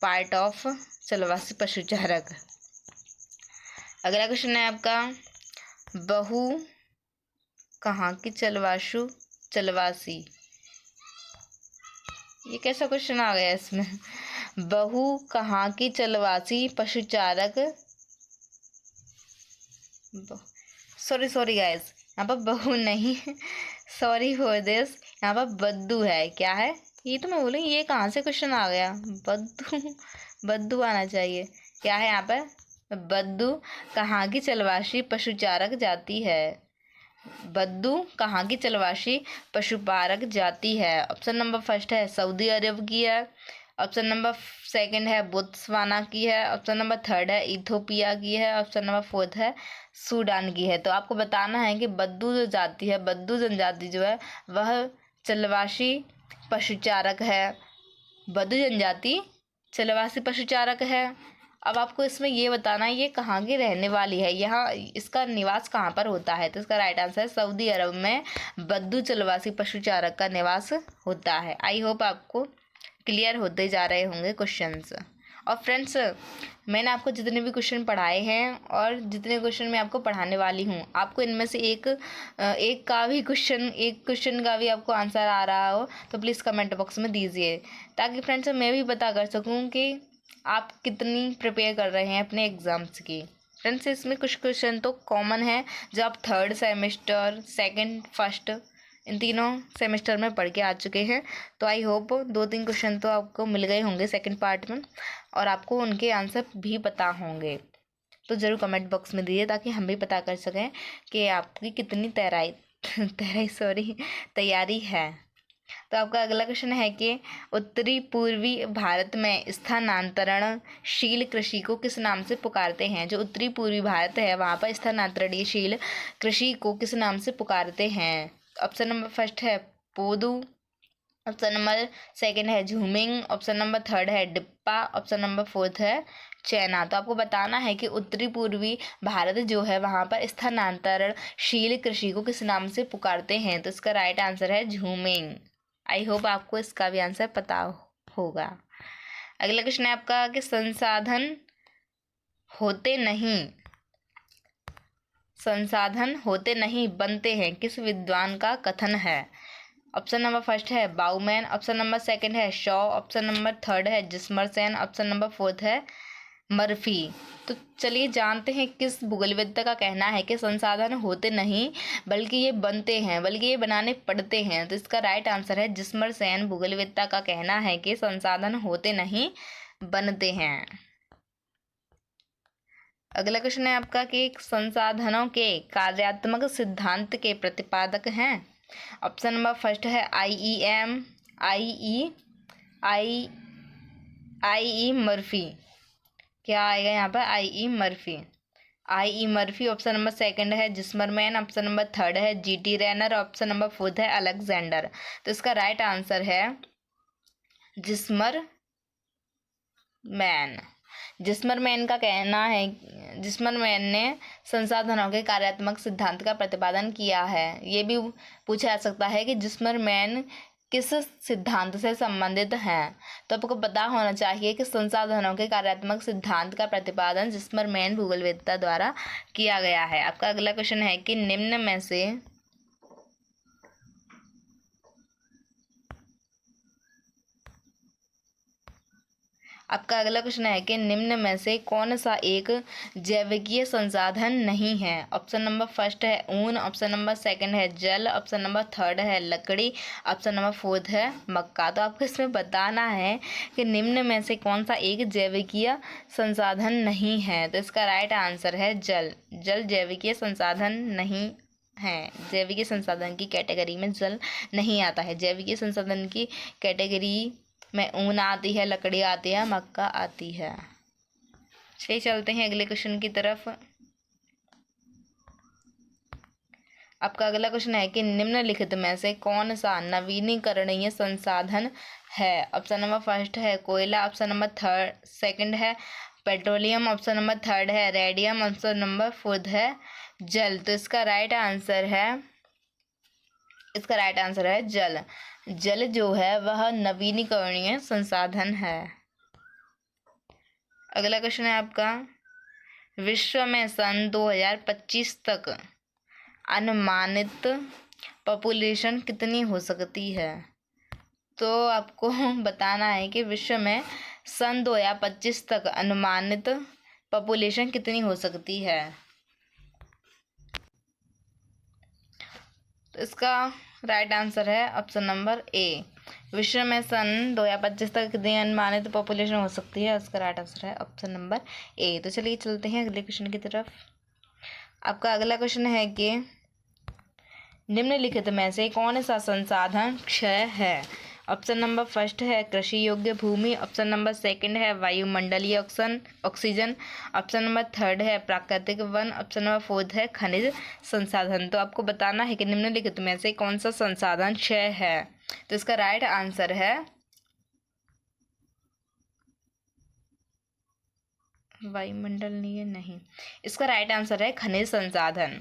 पार्ट ऑफ जलवासी पशुचारक। अगला क्वेश्चन है आपका, बहु कहाँ की जलवासी, ये कैसा क्वेश्चन आ गया इसमें। बहु कहाँ की जलवासी पशुचारक, सॉरी गाइस, यहाँ पर बहु नहीं, सॉरी फॉर दिस, यहाँ पर बद्दू है। क्या है ये, तो मैं बोलूँ ये कहाँ से क्वेश्चन आ गया, बद्दू आना चाहिए। क्या है यहाँ पर, बद्दू कहाँ की जलवासी पशुचारक जाति है। बद्दू कहाँ की जलवासी पशुपारक जाति है। ऑप्शन नंबर फर्स्ट है सऊदी अरब की है, ऑप्शन नंबर सेकंड है बोत्सवाना की है, ऑप्शन नंबर थर्ड है इथोपिया की है, ऑप्शन नंबर फोर्थ है सूडान की है। तो आपको बताना है कि बद्दू जो जाति है, बद्दू जनजाति जो है वह जलवासी पशुचारक है। बद्दू जनजाति जलवासी पशुचारक है। अब आपको इसमें ये बताना है ये कहाँ की रहने वाली है, यहाँ इसका निवास कहाँ पर होता है। तो इसका राइट आंसर है सऊदी अरब में बद्दू जलवासी पशुचारक का निवास होता है। आई होप आपको क्लियर होते जा रहे होंगे क्वेश्चंस। और फ्रेंड्स, मैंने आपको जितने भी क्वेश्चन पढ़ाए हैं और जितने क्वेश्चन मैं आपको पढ़ाने वाली हूँ, आपको इनमें से एक क्वेश्चन का भी आपको आंसर आ रहा हो तो प्लीज़ कमेंट बॉक्स में दीजिए, ताकि फ्रेंड्स मैं भी पता कर सकूँ कि आप कितनी प्रिपेयर कर रहे हैं अपने एग्ज़ाम्स की। फ्रेंड्स, इसमें कुछ क्वेश्चन तो कॉमन है जो आप 3rd सेमेस्टर, 2nd, 1st इन तीनों सेमेस्टर में पढ़ के आ चुके हैं। तो आई होप 2-3 क्वेश्चन तो आपको मिल गए होंगे सेकंड पार्ट में, और आपको उनके आंसर भी पता होंगे। तो ज़रूर कमेंट बॉक्स में दीजिए ताकि हम भी पता कर सकें कि आपकी कितनी तैयारी है। तो आपका अगला क्वेश्चन है कि उत्तरी पूर्वी भारत में स्थानांतरणशील कृषि को किस नाम से पुकारते हैं। जो उत्तरी पूर्वी भारत है वहाँ पर स्थानांतरणशील कृषि को किस नाम से पुकारते हैं। ऑप्शन नंबर फर्स्ट है पोदू, ऑप्शन नंबर सेकंड है झूमिंग, ऑप्शन नंबर थर्ड है डिप्पा, ऑप्शन नंबर फोर्थ है चैना। तो आपको बताना है कि उत्तरी पूर्वी भारत जो है वहाँ पर स्थानांतरणशील कृषि को किस नाम से पुकारते हैं। तो इसका राइट आंसर है झूमिंग। आई होप आपको इसका भी आंसर पता होगा। अगला क्वेश्चन है आपका कि संसाधन होते नहीं बनते हैं किस विद्वान का कथन है। ऑप्शन नंबर फर्स्ट है बाउमैन, ऑप्शन नंबर सेकंड है शॉ, ऑप्शन नंबर थर्ड है जिस्मरसन, ऑप्शन नंबर फोर्थ है मर्फी। तो चलिए जानते हैं किस भूगोलविद्ता का कहना है कि संसाधन होते नहीं बल्कि ये बनते हैं, बल्कि ये बनाने पड़ते हैं। तो इसका राइट आंसर है जिस्मरसन भूगोलविद्ता का कहना है कि संसाधन होते नहीं बनते हैं। अगला क्वेश्चन है आपका कि संसाधनों के कार्यात्मक सिद्धांत के प्रतिपादक हैं। ऑप्शन नंबर फर्स्ट है आई मर्फी। क्या आएगा यहाँ पर, आई ई मर्फी। ऑप्शन नंबर सेकंड है जिस्मरमैन, ऑप्शन नंबर थर्ड है GT Renner, option number fourth है अलेक्जेंडर। तो इसका राइट आंसर है जिस्मरमैन का कहना है, जिस्मरमैन ने संसाधनों के कार्यात्मक सिद्धांत का प्रतिपादन किया है। ये भी पूछा जा सकता है कि जिस्मरमैन किस सिद्धांत से संबंधित हैं। तो आपको पता होना चाहिए कि संसाधनों के कार्यात्मक सिद्धांत का प्रतिपादन जिस्मरमैन भूगोलवेत्ता द्वारा किया गया है। आपका अगला क्वेश्चन है कि निम्न में से कौन सा एक जैविकीय संसाधन नहीं है। ऑप्शन नंबर फर्स्ट है ऊन, ऑप्शन नंबर सेकंड है जल, ऑप्शन नंबर थर्ड है लकड़ी, ऑप्शन नंबर फोर्थ है मक्का। तो आपको इसमें बताना है कि निम्न में से कौन सा एक जैविकीय संसाधन नहीं है। तो इसका राइट आंसर है जल जैविकीय संसाधन नहीं है। जैविकीय संसाधन की कैटेगरी में जल नहीं आता है। जैविकीय संसाधन की कैटेगरी में ऊन आती है, लकड़ी आती है, मक्का आती है। चलिए चलते हैं अगले क्वेश्चन की तरफ। आपका अगला क्वेश्चन है कि निम्नलिखित में से कौन सा नवीनीकरणीय संसाधन है। ऑप्शन नंबर फर्स्ट है कोयला, ऑप्शन नंबर सेकंड है पेट्रोलियम, ऑप्शन नंबर थर्ड है रेडियम, ऑप्शन नंबर फोर्थ है जल। तो इसका राइट आंसर है जल। जल जो है वह नवीनीकरणीय संसाधन है। अगला क्वेश्चन है आपका, विश्व में सन 2025 तक अनुमानित पॉपुलेशन कितनी हो सकती है। तो आपको बताना है कि विश्व में सन 2025 तक अनुमानित पॉपुलेशन कितनी हो सकती है। तो इसका राइट आंसर है ऑप्शन नंबर ए। विश्व में सन 2025 तक कितनी अनुमानित पॉपुलेशन हो सकती है, इसका राइट आंसर है ऑप्शन नंबर ए। तो चलिए चलते हैं अगले क्वेश्चन की तरफ। आपका अगला क्वेश्चन है कि निम्नलिखित में से कौन सा संसाधन क्षय है। ऑप्शन नंबर फर्स्ट है कृषि योग्य भूमि, ऑप्शन नंबर सेकंड है वायुमंडलीय ऑक्सीजन, ऑप्शन नंबर थर्ड है प्राकृतिक वन, ऑप्शन नंबर फोर्थ है खनिज संसाधन। तो आपको बताना है कि निम्नलिखित में से कौन सा संसाधन क्षय है। तो इसका राइट आंसर है वायुमंडलीय नहीं, इसका राइट आंसर है खनिज संसाधन।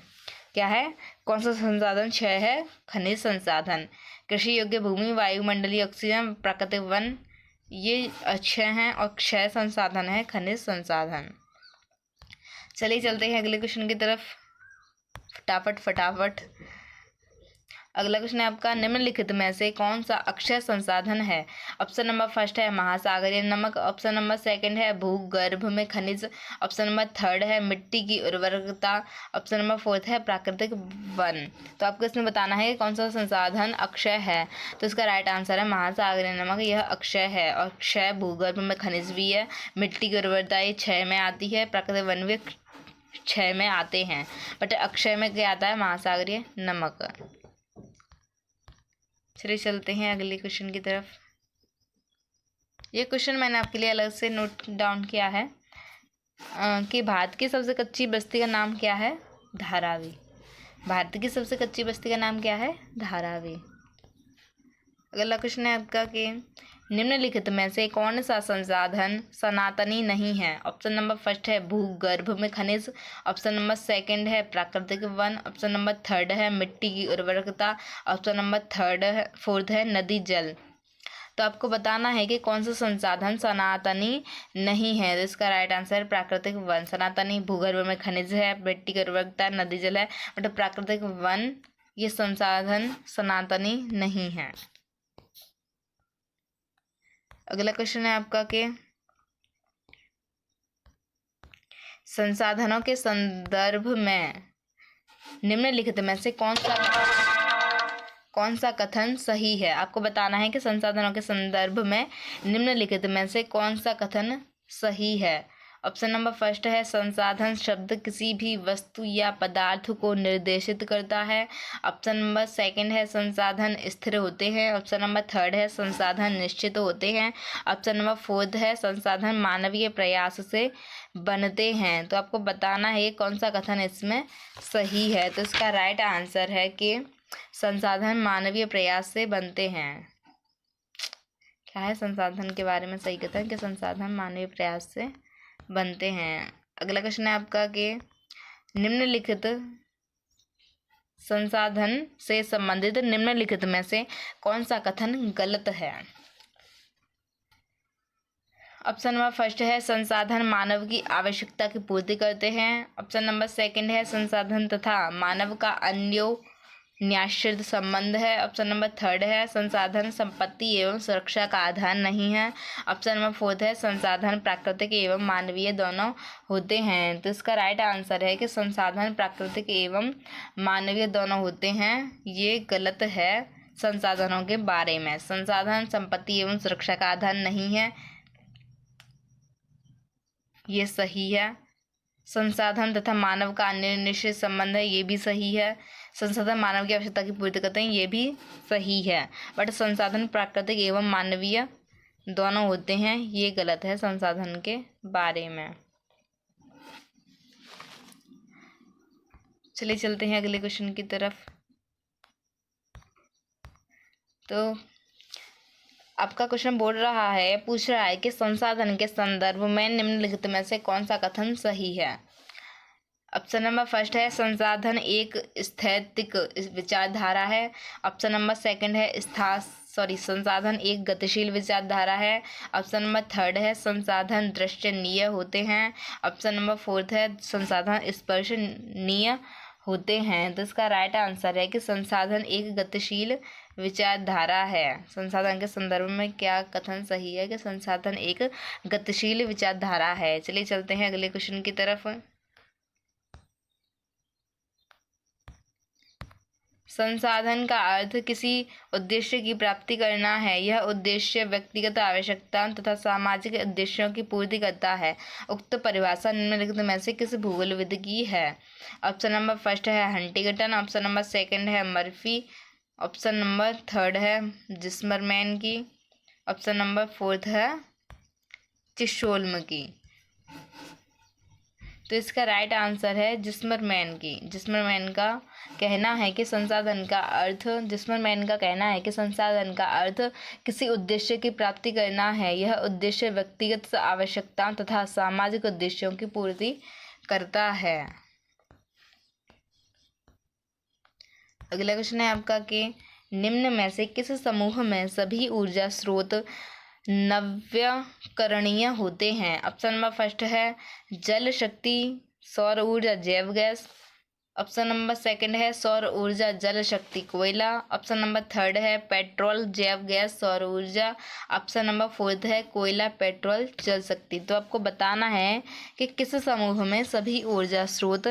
क्या है, कौन सा संसाधन क्षय है, खनिज संसाधन। कृषि योग्य भूमि, वायुमंडलीय ऑक्सीजन, प्राकृतिक वन ये अक्षय हैं और क्षय संसाधन है खनिज संसाधन। चलिए चलते हैं अगले क्वेश्चन की तरफ फटाफट। अगला क्वेश्चन है आपका, निम्नलिखित में से कौन सा अक्षय संसाधन है। ऑप्शन नंबर फर्स्ट है महासागरीय नमक, ऑप्शन नंबर सेकंड है भूगर्भ में खनिज, ऑप्शन नंबर थर्ड है मिट्टी की उर्वरकता, ऑप्शन नंबर फोर्थ है प्राकृतिक वन। तो आपको इसमें बताना है कि कौन सा संसाधन अक्षय है। तो इसका राइट आंसर है महासागरीय नमक, यह अक्षय है। और क्षय भूगर्भ में खनिज भी है, मिट्टी की उर्वरता ये क्षय में आती है, प्राकृतिक वन भी क्षय में आते हैं, बट अक्षय में क्या आता है, महासागरीय नमक। चलिए चलते हैं अगले क्वेश्चन की तरफ। ये क्वेश्चन मैंने आपके लिए अलग से नोट डाउन किया है कि भारत की सबसे कच्ची बस्ती का नाम क्या है, धारावी। भारत की सबसे कच्ची बस्ती का नाम क्या है, धारावी। अगला क्वेश्चन है आपका कि निम्नलिखित में से कौन सा संसाधन सनातनी नहीं है। ऑप्शन नंबर फर्स्ट है भूगर्भ में खनिज, ऑप्शन नंबर सेकंड है प्राकृतिक वन, ऑप्शन नंबर थर्ड है मिट्टी की उर्वरकता, ऑप्शन नंबर फोर्थ है नदी जल। तो आपको बताना है कि कौन सा संसाधन सनातनी नहीं है। तो इसका राइट आंसर प्राकृतिक वन। सनातनी भूगर्भ में खनिज है, मिट्टी की उर्वरकता, नदी जल है, बट प्राकृतिक वन ये संसाधन सनातनी नहीं है। अगला क्वेश्चन है आपका कि संसाधनों के संदर्भ में निम्नलिखित में से कौन सा कथन सही है। आपको बताना है कि संसाधनों के संदर्भ में निम्नलिखित में से कौन सा कथन सही है। ऑप्शन नंबर फर्स्ट है संसाधन शब्द किसी भी वस्तु या पदार्थ को निर्देशित करता है, ऑप्शन नंबर सेकंड है संसाधन स्थिर होते हैं, ऑप्शन नंबर थर्ड है संसाधन निश्चित होते हैं, ऑप्शन नंबर फोर्थ है संसाधन मानवीय प्रयास से बनते हैं। तो आपको बताना है कौन सा कथन इसमें सही है। तो इसका राइट आंसर है कि संसाधन मानवीय प्रयास से बनते हैं। क्या है संसाधन के बारे में सही कथन कि संसाधन मानवीय प्रयास से बनते हैं। अगला क्वेश्चन है आपका कि निम्नलिखित संसाधन से संबंधित निम्नलिखित में से कौन सा कथन गलत है। ऑप्शन नंबर फर्स्ट है संसाधन मानव की आवश्यकता की पूर्ति करते हैं, ऑप्शन नंबर सेकंड है संसाधन तथा मानव का अन्योन्याश्रित संबंध है, ऑप्शन नंबर थर्ड है संसाधन संपत्ति एवं सुरक्षा का आधार नहीं है, ऑप्शन नंबर फोर्थ है संसाधन प्राकृतिक एवं मानवीय दोनों होते हैं। तो इसका राइट आंसर है कि संसाधन प्राकृतिक एवं मानवीय दोनों होते हैं, ये गलत है। संसाधनों के बारे में संसाधन संपत्ति एवं सुरक्षा का आधार नहीं है, ये सही है। संसाधन तथा मानव का अन्योन्याश्रित संबंध है, ये भी सही है। संसाधन मानव की आवश्यकता की पूर्ति करते हैं, ये भी सही है। बट संसाधन प्राकृतिक एवं मानवीय दोनों होते हैं, ये गलत है संसाधन के बारे में। चलिए चलते हैं अगले क्वेश्चन की तरफ। तो आपका क्वेश्चन पूछ रहा है कि संसाधन के संदर्भ में निम्नलिखित में से कौन सा कथन सही है। ऑप्शन नंबर फर्स्ट है संसाधन एक स्थैतिक विचारधारा है। ऑप्शन नंबर सेकंड है संसाधन एक गतिशील विचारधारा है। ऑप्शन नंबर थर्ड है संसाधन दृश्यनीय होते हैं। ऑप्शन नंबर फोर्थ है संसाधन स्पर्शनीय होते हैं। तो इसका राइट आंसर है कि संसाधन एक गतिशील विचारधारा है। संसाधन के संदर्भ में क्या कथन सही है कि संसाधन एक गतिशील विचारधारा है। चलिए चलते हैं अगले क्वेश्चन की तरफ। संसाधन का अर्थ किसी उद्देश्य की प्राप्ति करना है। यह उद्देश्य व्यक्तिगत आवश्यकता तथा सामाजिक उद्देश्यों की पूर्ति करता है। उक्त परिभाषा निम्नलिखित में से किस भूगोलविद की है। ऑप्शन नंबर फर्स्ट है हंटिंगटन। ऑप्शन नंबर सेकंड है मर्फी। ऑप्शन नंबर थर्ड है जिस्मरमैन की। ऑप्शन नंबर फोर्थ है चिशोल्म की। तो इसका राइट आंसर है जिस्मरमैन की। जिस्मरमैन का कहना है कि संसाधन का अर्थ किसी उद्देश्य की प्राप्ति करना है। यह उद्देश्य व्यक्तिगत आवश्यकताओं तथा सामाजिक उद्देश्यों की पूर्ति करता है। अगला क्वेश्चन है आपका कि निम्न में से किस समूह में सभी ऊर्जा स्रोत नवीकरणीय होते हैं। ऑप्शन नंबर फर्स्ट है जल शक्ति, सौर ऊर्जा, जैव गैस। ऑप्शन नंबर सेकंड है सौर ऊर्जा, जल शक्ति, कोयला। ऑप्शन नंबर थर्ड है पेट्रोल, जैव गैस, सौर ऊर्जा। ऑप्शन नंबर फोर्थ है कोयला, पेट्रोल, जल शक्ति। तो आपको बताना है कि किस समूह में सभी ऊर्जा स्रोत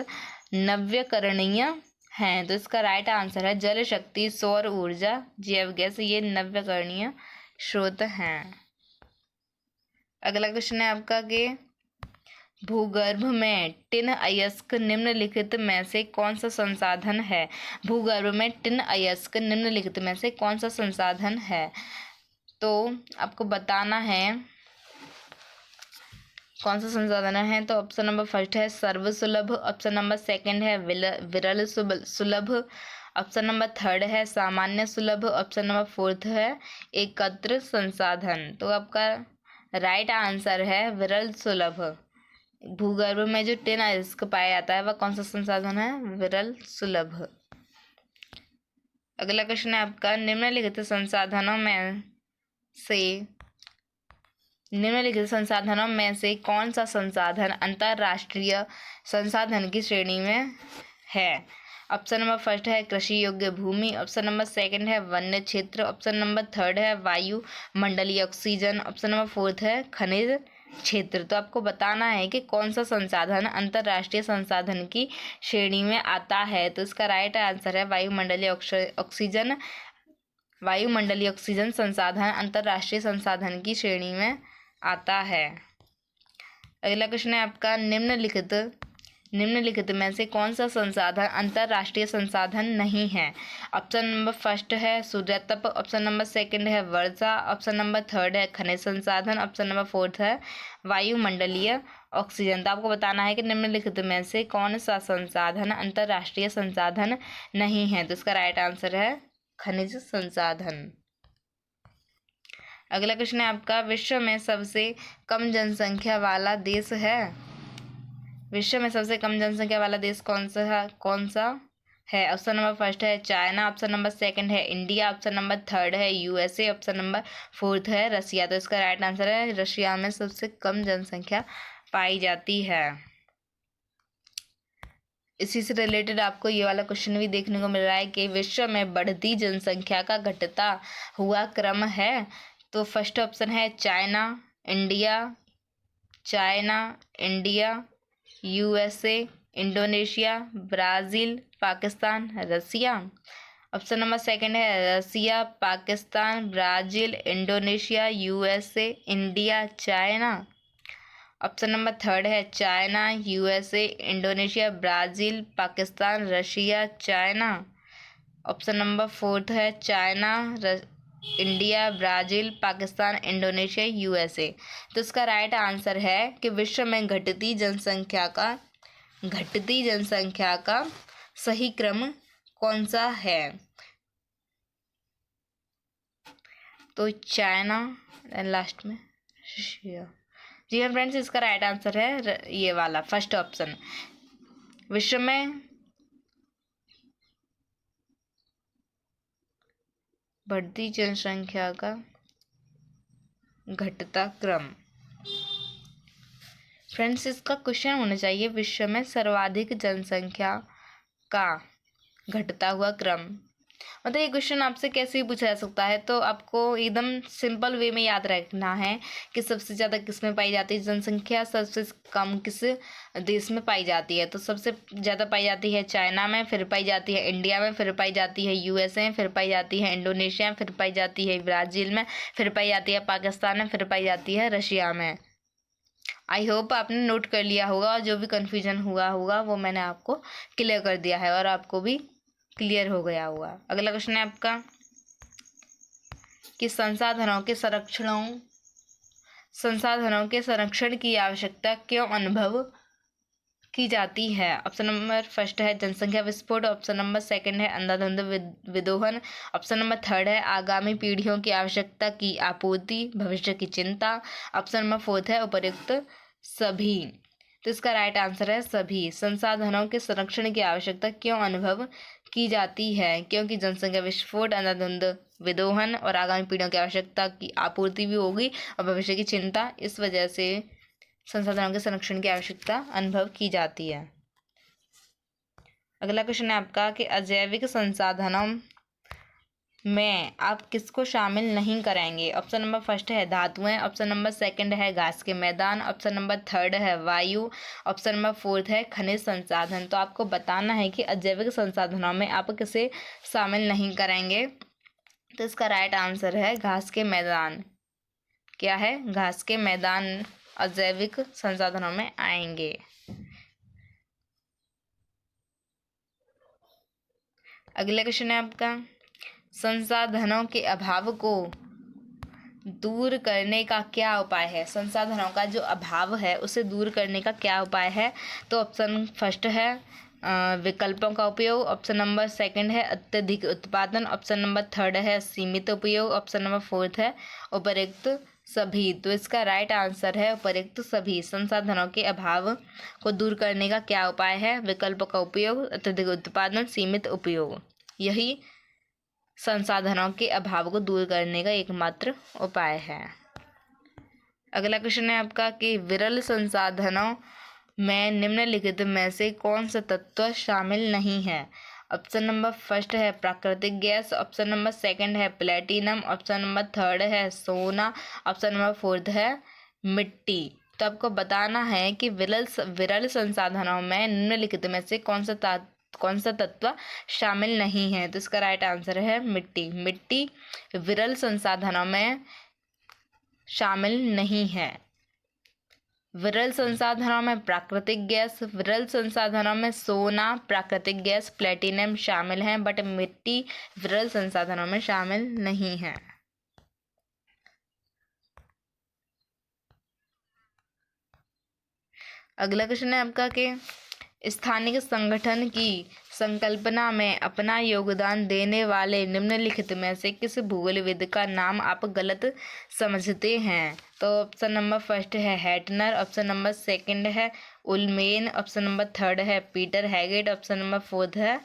नवीकरणीय हैं। तो इसका राइट आंसर है जल शक्ति, सौर ऊर्जा, जैव गैस, ये नवीकरणीय स्रोत हैं। अगला क्वेश्चन है आपका कि भूगर्भ में टिन अयस्क निम्नलिखित में से कौन सा संसाधन है। भूगर्भ में टिन अयस्क निम्नलिखित में से कौन सा संसाधन है। तो आपको बताना है कौन सा संसाधन है। तो ऑप्शन नंबर फर्स्ट है सर्वसुलभ। ऑप्शन नंबर सेकंड है विरल सुलभ। ऑप्शन नंबर थर्ड है सामान्य सुलभ। ऑप्शन नंबर फोर्थ है एकत्र संसाधन। तो आपका राइट आंसर है विरल सुलभ। भूगर्भ में जो टिन अयस्क पाया जाता है वह कौन सा संसाधन है, विरल सुलभ। अगला क्वेश्चन है आपका निम्नलिखित संसाधनों में से कौन सा संसाधन अंतरराष्ट्रीय संसाधन की श्रेणी में है। ऑप्शन नंबर फर्स्ट है कृषि योग्य भूमि। ऑप्शन नंबर सेकंड है वन्य क्षेत्र। ऑप्शन नंबर थर्ड है वायु मंडलीय ऑक्सीजन। ऑप्शन नंबर फोर्थ है खनिज क्षेत्र। तो आपको बताना है कि कौन सा संसाधन अंतरराष्ट्रीय संसाधन की श्रेणी में आता है। तो इसका राइट आंसर है वायुमंडलीय ऑक्सीजन संसाधन अंतरराष्ट्रीय संसाधन की श्रेणी में आता है। अगला क्वेश्चन है आपका निम्नलिखित में से कौन सा संसाधन अंतरराष्ट्रीय संसाधन नहीं है। ऑप्शन नंबर फर्स्ट है सूर्यतप। ऑप्शन नंबर सेकंड है वर्षा। ऑप्शन नंबर थर्ड है खनिज संसाधन। ऑप्शन नंबर फोर्थ है वायुमंडलीय ऑक्सीजन। तो आपको बताना है कि निम्नलिखित में से कौन सा संसाधन अंतरराष्ट्रीय संसाधन नहीं है। तो इसका राइट आंसर है खनिज संसाधन। अगला क्वेश्चन है आपका विश्व में सबसे कम जनसंख्या वाला देश है। विश्व में सबसे कम जनसंख्या वाला देश कौन सा है। ऑप्शन नंबर फर्स्ट है चाइना। ऑप्शन नंबर सेकंड है इंडिया। ऑप्शन नंबर थर्ड है यूएसए। ऑप्शन नंबर फोर्थ है रशिया। तो इसका राइट आंसर है रशिया में सबसे कम जनसंख्या पाई जाती है। इसी से रिलेटेड आपको ये वाला क्वेश्चन भी देखने को मिल रहा है कि विश्व में बढ़ती जनसंख्या का घटता हुआ क्रम है। तो फर्स्ट ऑप्शन है China, India, USA, Indonesia, Brazil, Pakistan, Russia. Option number second है Russia, Pakistan, Brazil, Indonesia, USA, India, China. Option number third है China, USA, Indonesia, Brazil, Pakistan, Russia, China. Option number fourth है China, India, Brazil, Pakistan, Indonesia, USA. तो इसका राइट आंसर है कि विश्व में घटती जनसंख्या का सही क्रम कौन सा है? तो चाइना एंड लास्ट में रशिया। जी हाँ फ्रेंड्स, इसका राइट आंसर है ये वाला फर्स्ट ऑप्शन। विश्व में बढ़ती जनसंख्या का घटता क्रम। फ्रेंड्स, इसका क्वेश्चन होना चाहिए विश्व में सर्वाधिक जनसंख्या का घटता हुआ क्रम। मतलब ये क्वेश्चन आपसे कैसे भी पूछा जा सकता है, तो आपको एकदम सिंपल वे में याद रखना है कि सबसे ज़्यादा किस में पाई जाती है जनसंख्या, सबसे कम किस देश में पाई जाती है। तो सबसे ज़्यादा पाई जाती है चाइना में, फिर पाई जाती है इंडिया में, फिर पाई जाती है यूएसए में, फिर पाई जाती है इंडोनेशिया में, फिर पाई जाती है ब्राज़ील में, फिर पाई जाती है पाकिस्तान में, फिर पाई जाती है रशिया में। आई होप आपने नोट कर लिया होगा और जो भी कन्फ्यूजन हुआ होगा वो मैंने आपको क्लियर कर दिया है और आपको भी क्लियर हो गया होगा। अगला क्वेश्चन है आपका कि संसाधनों के संरक्षण की आवश्यकता क्यों अनुभव की जाती है? ऑप्शन नंबर फर्स्ट है जनसंख्या विस्फोट, ऑप्शन नंबर सेकंड है अंधाधुंध विदोहन, ऑप्शन नंबर थर्ड है आगामी पीढ़ियों की आवश्यकता की आपूर्ति, भविष्य की चिंता, ऑप्शन नंबर फोर्थ है उपर्युक्त सभी। तो इसका राइट आंसर है सभी। संसाधनों के संरक्षण की आवश्यकता क्यों अनुभव की जाती है? क्योंकि जनसंख्या विस्फोट, अंधाधुंध विदोहन और आगामी पीढ़ियों की आवश्यकता की आपूर्ति भी होगी और भविष्य की चिंता, इस वजह से संसाधनों के संरक्षण की आवश्यकता अनुभव की जाती है। अगला क्वेश्चन है आपका कि अजैविक संसाधनों में आप किसको शामिल नहीं करेंगे? ऑप्शन नंबर फर्स्ट है धातुएं, ऑप्शन नंबर सेकंड है घास के मैदान, ऑप्शन नंबर थर्ड है वायु, ऑप्शन नंबर फोर्थ है खनिज संसाधन। तो आपको बताना है कि अजैविक संसाधनों में आप किसे शामिल नहीं करेंगे। तो इसका राइट आंसर है घास के मैदान। क्या है? घास के मैदान अजैविक संसाधनों में आएंगे। अगला क्वेश्चन है आपका संसाधनों के अभाव को दूर करने का क्या उपाय है? संसाधनों का जो अभाव है उसे दूर करने का क्या उपाय है? तो ऑप्शन फर्स्ट है विकल्पों का उपयोग, ऑप्शन नंबर सेकंड है अत्यधिक उत्पादन, ऑप्शन नंबर थर्ड है सीमित उपयोग, ऑप्शन नंबर फोर्थ है उपर्युक्त सभी। तो इसका राइट आंसर है उपर्युक्त सभी। संसाधनों के अभाव को दूर करने का क्या उपाय है? विकल्पों का उपयोग, अत्यधिक उत्पादन, सीमित उपयोग। यही संसाधनों के अभाव को दूर करने का एकमात्र उपाय है। अगला क्वेश्चन है आपका कि विरल संसाधनों में निम्नलिखित में से कौन सा तत्व शामिल नहीं है? ऑप्शन नंबर फर्स्ट है प्राकृतिक गैस, ऑप्शन नंबर सेकंड है प्लेटिनम, ऑप्शन नंबर थर्ड है सोना, ऑप्शन नंबर फोर्थ है मिट्टी। तो आपको बताना है कि विरल संसाधनों में निम्नलिखित में से कौन सा तत्व शामिल नहीं है? तो इसका राइट आंसर है मिट्टी। मिट्टी विरल संसाधनों में शामिल नहीं है। विरल संसाधनों में प्राकृतिक गैस, विरल संसाधनों में सोना, प्राकृतिक गैस, प्लेटिनम शामिल हैं, बट मिट्टी विरल संसाधनों में शामिल नहीं है। अगला क्वेश्चन है आपका कि स्थानिक संगठन की संकल्पना में अपना योगदान देने वाले निम्नलिखित में से किस भूगोलविद का नाम आप गलत समझते हैं? तो ऑप्शन नंबर फर्स्ट है हैटनर, ऑप्शन नंबर सेकंड है उलमेन, ऑप्शन नंबर थर्ड है Peter Haggett, option number fourth है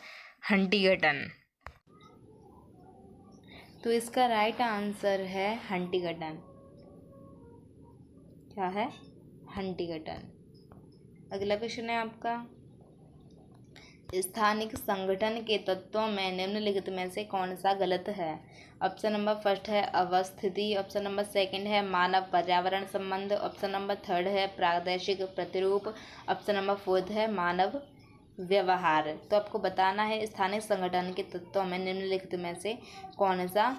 हंटिंगटन। तो इसका राइट आंसर है हंटिंगटन। क्या है? हंटिंगटन। अगला क्वेश्चन है आपका स्थानिक संगठन के तत्वों में निम्नलिखित में से कौन सा गलत है? ऑप्शन नंबर फर्स्ट है अवस्थिति, ऑप्शन नंबर सेकंड है मानव पर्यावरण संबंध, ऑप्शन नंबर थर्ड है प्रादेशिक प्रतिरूप, ऑप्शन नंबर फोर्थ है मानव व्यवहार। तो आपको बताना है स्थानिक संगठन के तत्वों में निम्नलिखित में से कौन सा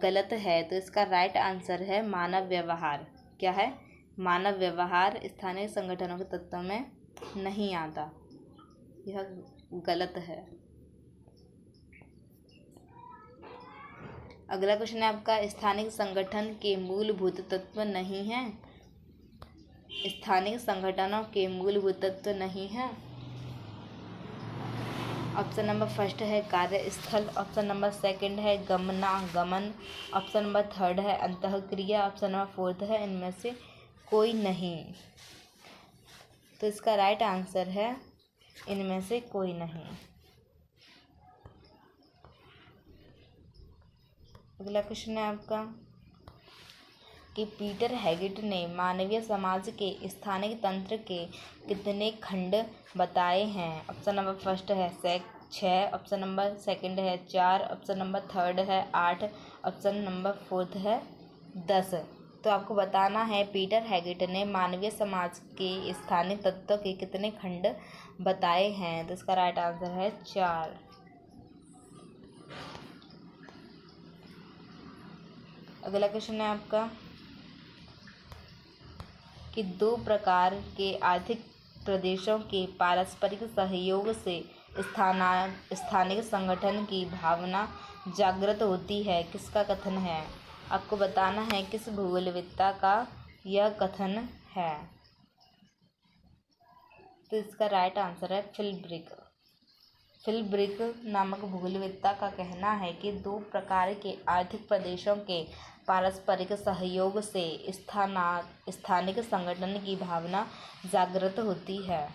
गलत है। तो इसका राइट आंसर है मानव व्यवहार। क्या है? मानव व्यवहार स्थानीय संगठनों के तत्वों में नहीं आता, यह गलत है। अगला क्वेश्चन है आपका स्थानिक संगठन के मूलभूत तत्व नहीं है। स्थानिक संगठनों के मूलभूत तत्व नहीं है। ऑप्शन नंबर फर्स्ट है कार्यस्थल, ऑप्शन नंबर सेकंड है गमनागमन, ऑप्शन नंबर थर्ड है अंतःक्रिया, ऑप्शन नंबर फोर्थ है इनमें से कोई नहीं। तो इसका राइट आंसर है इनमें से कोई नहीं। अगला क्वेश्चन है आपका कि पीटर हैगिट ने मानवीय समाज के स्थानिक तंत्र के कितने खंड बताए हैं। ऑप्शन नंबर फर्स्ट है 6, ऑप्शन नंबर सेकंड है 4, ऑप्शन नंबर थर्ड है 8, ऑप्शन नंबर फोर्थ है 10। तो आपको बताना है पीटर हैगिट ने मानवीय समाज के स्थानिक तत्वों के कितने खंड बताए हैं। तो इसका राइट आंसर है 4। अगला क्वेश्चन है आपका कि 2 प्रकार के आर्थिक प्रदेशों के पारस्परिक सहयोग से स्थानिक संगठन की भावना जागृत होती है, किसका कथन है। आपको बताना है किस भूगोलविद्ता का यह कथन है। तो इसका राइट आंसर है फिल्ब्रिक। फिल्ब्रिक नामक भूगोलविद्ता का कहना है कि 2 प्रकार के आर्थिक प्रदेशों के पारस्परिक सहयोग से स्थानिक संगठन की भावना जागृत होती है।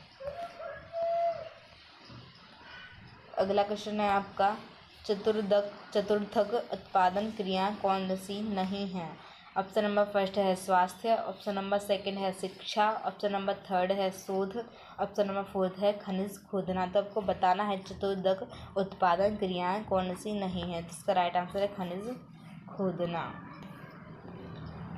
अगला क्वेश्चन है आपका चतुर्थक उत्पादन क्रिया कौन सी नहीं है। ऑप्शन नंबर फर्स्ट है स्वास्थ्य, ऑप्शन नंबर सेकंड है शिक्षा, ऑप्शन नंबर थर्ड है शोध, ऑप्शन नंबर फोर्थ है खनिज खोदना। तो आपको बताना है चतुर्थक उत्पादन क्रियाएं कौन सी नहीं है। तो इसका राइट आंसर है खनिज खोदना।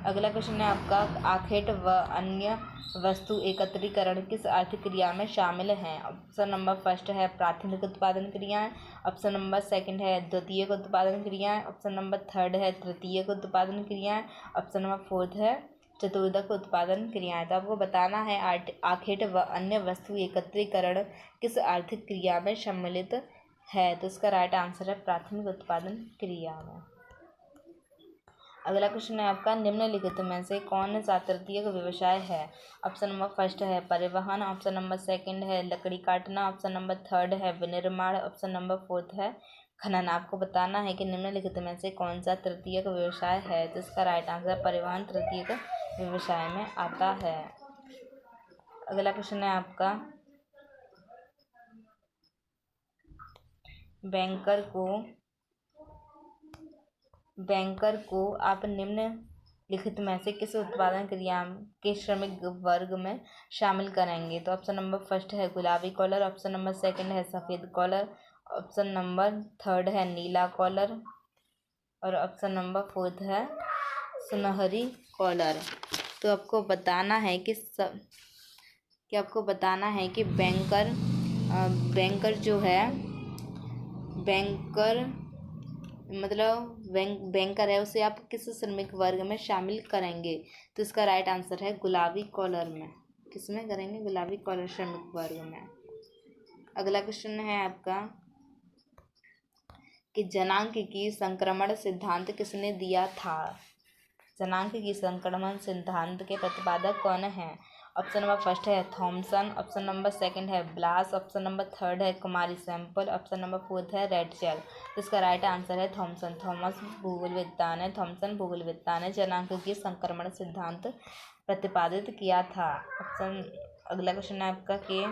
अगला क्वेश्चन है आपका आखेट व अन्य वस्तु एकत्रीकरण किस आर्थिक क्रिया में शामिल हैं। ऑप्शन नंबर फर्स्ट है प्राथमिक उत्पादन क्रियाएं, ऑप्शन नंबर सेकंड है द्वितीयक उत्पादन क्रियाएं, ऑप्शन नंबर थर्ड है तृतीयक उत्पादन क्रियाएं, ऑप्शन नंबर फोर्थ है चतुर्थक उत्पादन क्रियाएं। तो आपको बताना है आखेट व अन्य वस्तु एकत्रीकरण किस आर्थिक क्रिया में सम्मिलित है। तो इसका राइट आंसर है प्राथमिक उत्पादन क्रिया में। अगला क्वेश्चन है आपका निम्नलिखित में से कौन सा तृतीयक व्यवसाय है। ऑप्शन नंबर फर्स्ट है परिवहन, ऑप्शन नंबर सेकंड है लकड़ी काटना, ऑप्शन नंबर थर्ड है विनिर्माण, ऑप्शन नंबर फोर्थ है खनन। आपको बताना है कि निम्नलिखित में से कौन सा तृतीयक व्यवसाय है। तो इसका राइट आंसर परिवहन तृतीयक व्यवसाय में आता है। अगला क्वेश्चन है आपका बैंकर को आप निम्नलिखित में से किस उत्पादन क्रिया के श्रमिक वर्ग में शामिल करेंगे। तो ऑप्शन नंबर फर्स्ट है गुलाबी कॉलर, ऑप्शन नंबर सेकंड है सफ़ेद कॉलर, ऑप्शन नंबर थर्ड है नीला कॉलर और ऑप्शन नंबर फोर्थ है सुनहरी कॉलर। तो आपको बताना है कि बैंकर जो है बैंकर है उसे आप किस श्रमिक वर्ग में शामिल करेंगे। तो इसका राइट आंसर है गुलाबी कॉलर में। किस में करेंगे? गुलाबी कॉलर श्रमिक वर्ग में। अगला क्वेश्चन है आपका कि जनांक की संक्रमण सिद्धांत किसने दिया था। जनांक की संक्रमण सिद्धांत के प्रतिपादक कौन है। ऑप्शन नंबर फर्स्ट है थॉमसन, ऑप्शन नंबर सेकंड है ब्लास, ऑप्शन नंबर थर्ड है कुमारी सैंपल, ऑप्शन नंबर फोर्थ है रेडचेल। इसका राइट आंसर है थॉमसन। थॉमसन भूगोलविद्ता ने जनांक की संक्रमण सिद्धांत प्रतिपादित किया था। अगला क्वेश्चन है आपका कि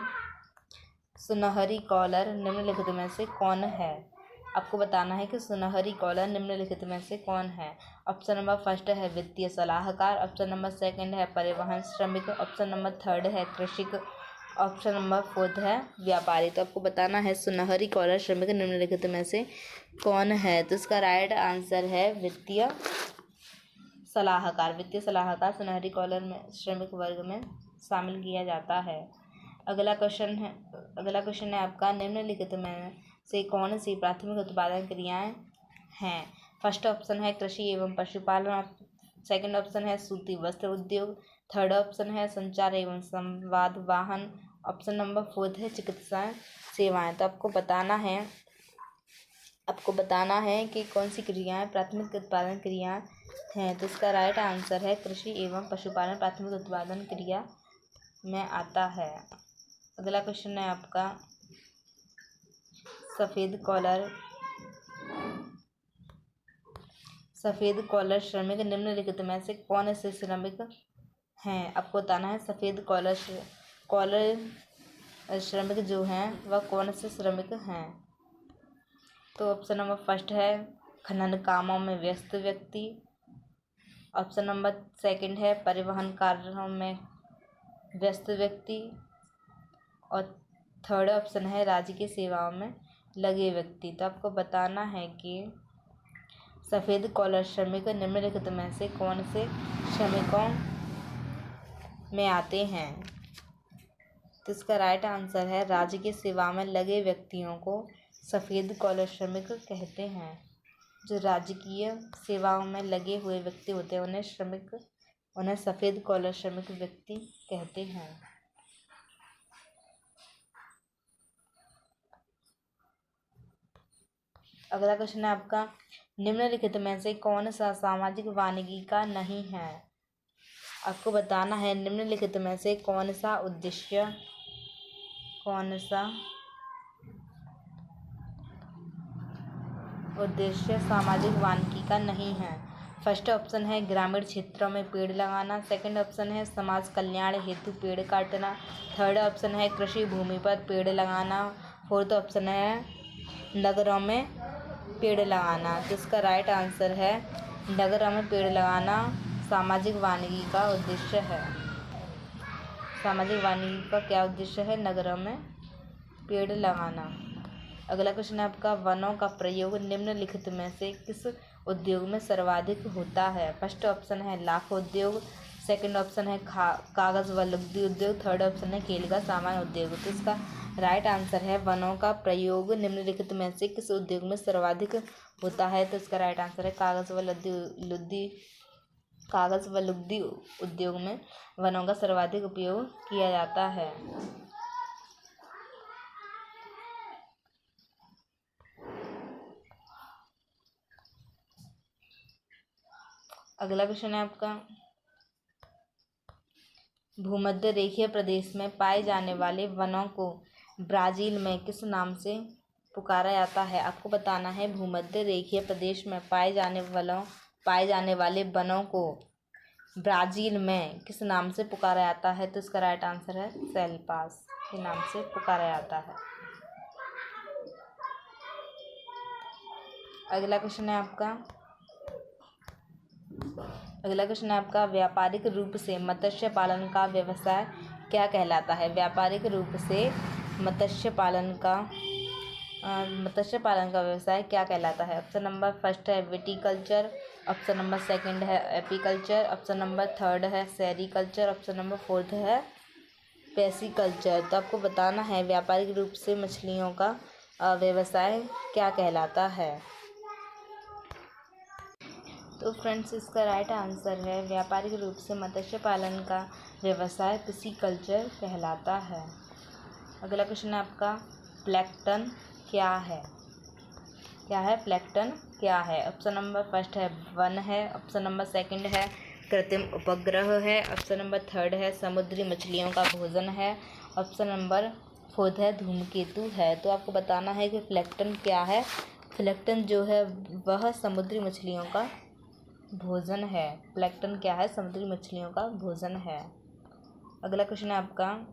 सुनहरी कॉलर निम्नलिखित में से कौन है। आपको बताना है कि सुनहरी कॉलर निम्नलिखित में से कौन है। ऑप्शन नंबर फर्स्ट है वित्तीय सलाहकार, ऑप्शन नंबर सेकंड है परिवहन श्रमिक, ऑप्शन नंबर थर्ड है कृषिक, ऑप्शन नंबर फोर्थ है व्यापारी। तो आपको बताना है सुनहरी कॉलर श्रमिक निम्नलिखित में से कौन है। तो इसका राइट आंसर है वित्तीय सलाहकार। वित्तीय सलाहकार सुनहरी कॉलर में श्रमिक वर्ग में शामिल किया जाता है। अगला क्वेश्चन है आपका निम्नलिखित में से कौन सी प्राथमिक उत्पादन क्रियाएं हैं। फर्स्ट ऑप्शन है कृषि एवं पशुपालन, सेकंड ऑप्शन है सूती वस्त्र उद्योग, थर्ड ऑप्शन है संचार एवं संवाद वाहन, ऑप्शन नंबर फोर्थ है चिकित्सा सेवाएं। तो आपको बताना है कि कौन सी क्रियाएं प्राथमिक उत्पादन क्रिया हैं। तो इसका राइट आंसर है कृषि एवं पशुपालन प्राथमिक उत्पादन क्रिया में आता है। अगला क्वेश्चन है आपका सफ़ेद कॉलर श्रमिक निम्नलिखित में से कौन से श्रमिक हैं? आपको बताना है सफ़ेद कॉलर श्रमिक जो हैं वह कौन से श्रमिक हैं। तो ऑप्शन नंबर फर्स्ट है खनन कामों में व्यस्त व्यक्ति। ऑप्शन नंबर सेकंड है परिवहन कार्यों में व्यस्त व्यक्ति। और थर्ड ऑप्शन है राजकीय सेवाओं में लगे व्यक्ति। तो आपको बताना है कि सफ़ेद कॉलर श्रमिक निम्नलिखित में से कौन से श्रमिकों में आते हैं। तो इसका राइट आंसर है राजकीय सेवा में लगे व्यक्तियों को सफ़ेद कॉलर श्रमिक कहते हैं। जो राजकीय सेवाओं में लगे हुए व्यक्ति होते हैं उन्हें सफ़ेद कॉलर श्रमिक व्यक्ति कहते हैं। अगला क्वेश्चन है आपका निम्नलिखित में से कौन सा सामाजिक वानिकी का नहीं है। आपको बताना है निम्नलिखित में से कौन सा उद्देश्य सामाजिक वानिकी का नहीं है। फर्स्ट ऑप्शन है ग्रामीण क्षेत्रों में पेड़ लगाना। सेकंड ऑप्शन है समाज कल्याण हेतु पेड़ काटना। थर्ड ऑप्शन है कृषि भूमि पर पेड़ लगाना। फोर्थ ऑप्शन है नगरों में पेड़ लगाना। तो इसका राइट आंसर है नगरों में पेड़ लगाना सामाजिक वानिकी का उद्देश्य है। सामाजिक वानिकी का क्या उद्देश्य है? नगरों में पेड़ लगाना। अगला क्वेश्चन है आपका वनों का प्रयोग निम्नलिखित में से किस उद्योग में सर्वाधिक होता है। फर्स्ट ऑप्शन है लाख उद्योग। सेकंड ऑप्शन है कागज़ व लुगदी उद्योग। थर्ड ऑप्शन है खेल का सामान उद्योग। तो इसका राइट आंसर है वनों का प्रयोग निम्नलिखित में से किस उद्योग में सर्वाधिक होता है। तो इसका राइट आंसर है कागज़ व लुगदी उद्योग में वनों का सर्वाधिक उपयोग किया जाता है। अगला क्वेश्चन है आपका भूमध्य रेखीय प्रदेश में पाए जाने वाले वनों को ब्राज़ील में किस नाम से पुकारा जाता है। आपको बताना है भूमध्य रेखीय प्रदेश में पाए जाने वाले वनों को ब्राज़ील में किस नाम से पुकारा जाता है। तो इसका राइट आंसर है सेल्पास के नाम से पुकारा जाता है। अगला क्वेश्चन है आपका व्यापारिक रूप से मत्स्य पालन का व्यवसाय क्या कहलाता है। व्यापारिक रूप से मत्स्य पालन का व्यवसाय क्या कहलाता है। ऑप्शन नंबर फर्स्ट है विटीकल्चर। ऑप्शन नंबर सेकंड है एपीकल्चर। ऑप्शन नंबर थर्ड है सेरीकल्चर। ऑप्शन नंबर फोर्थ है पेसिकल्चर। तो आपको बताना है व्यापारिक रूप से मछलियों का व्यवसाय क्या कहलाता है। तो फ्रेंड्स इसका राइट आंसर है व्यापारिक रूप से मत्स्य पालन का व्यवसाय पिसीकल्चर कहलाता है। अगला क्वेश्चन है आपका प्लैंकटन क्या है। प्लैंकटन क्या है। ऑप्शन नंबर फर्स्ट है वन है। ऑप्शन नंबर सेकंड है कृत्रिम उपग्रह है। ऑप्शन नंबर थर्ड है समुद्री मछलियों का भोजन है। ऑप्शन नंबर फोर्थ है धूमकेतु है। तो आपको बताना है कि प्लैंकटन क्या है। प्लैंकटन जो है वह समुद्री मछलियों का भोजन है। प्लैंकटन क्या है? समुद्री मछलियों का भोजन है। अगला क्वेश्चन है आपका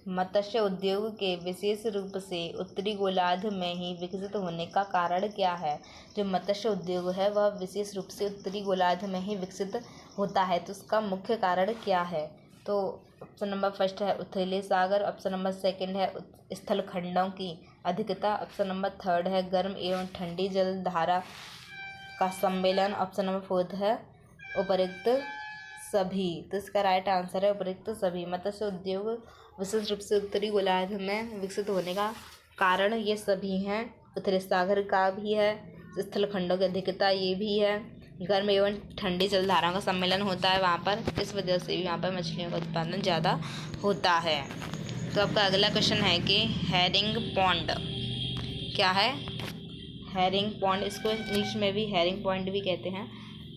मत्स्य उद्योग के विशेष रूप से उत्तरी गोलार्ध में ही विकसित होने का कारण क्या है। जो मत्स्य उद्योग है वह विशेष रूप से उत्तरी गोलार्ध में ही विकसित होता है। तो उसका मुख्य कारण क्या है। तो ऑप्शन नंबर फर्स्ट है उथले सागर। ऑप्शन नंबर सेकंड है स्थल खंडों की अधिकता। ऑप्शन नंबर थर्ड है गर्म एवं ठंडी जल धारा का सम्मेलन। ऑप्शन नंबर फोर्थ है उपरोक्त सभी। तो इसका राइट आंसर है उपरोक्त सभी। मत्स्य उद्योग विशेष रूप से उत्तरी गोलार्ध में विकसित होने का कारण ये सभी हैं। उथले सागर का भी है, स्थल खंडों की अधिकता ये भी है, गर्म एवं ठंडी जलधाराओं का सम्मेलन होता है वहाँ पर, इस वजह से भी वहाँ पर मछलियों का उत्पादन ज़्यादा होता है। तो आपका अगला क्वेश्चन है कि हेरिंग पॉन्ड क्या है। हेरिंग पॉन्ड, इसको इंग्लिश में भी हेरिंग पॉइंट भी कहते हैं,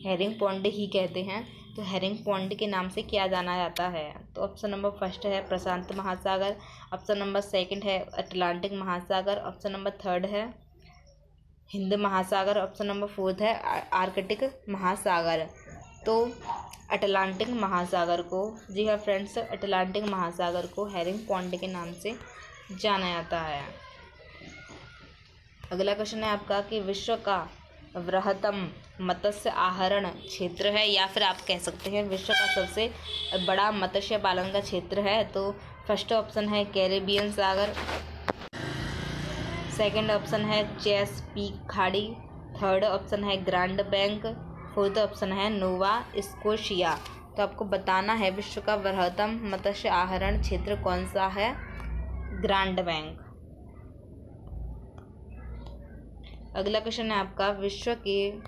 हेरिंग पॉन्ड ही कहते हैं। तो हेरिंग पॉन्ड के नाम से क्या जाना जाता है? तो ऑप्शन नंबर फर्स्ट है प्रशांत महासागर, ऑप्शन नंबर सेकंड है अटलांटिक महासागर, ऑप्शन नंबर थर्ड है हिंद महासागर, ऑप्शन नंबर फोर्थ है आर्कटिक महासागर। तो अटलांटिक महासागर को, जी हाँ फ्रेंड्स, अटलांटिक महासागर को हेरिंग पॉन्ड के नाम से जाना जाता है। अगला क्वेश्चन है आपका कि विश्व का बृहत्तम मत्स्य आहरण क्षेत्र है, या फिर आप कह सकते हैं विश्व का सबसे बड़ा मत्स्य पालन का क्षेत्र है। तो फर्स्ट ऑप्शन है कैरेबियन सागर, सेकंड ऑप्शन है चेसपीक खाड़ी, थर्ड ऑप्शन है ग्रांड बैंक, फोर्थ ऑप्शन है नोवा स्कोशिया। तो आपको बताना है विश्व का बृहत्तम मत्स्य आहरण क्षेत्र कौन सा है? Grand bank. अगला क्वेश्चन है आपका विश्व के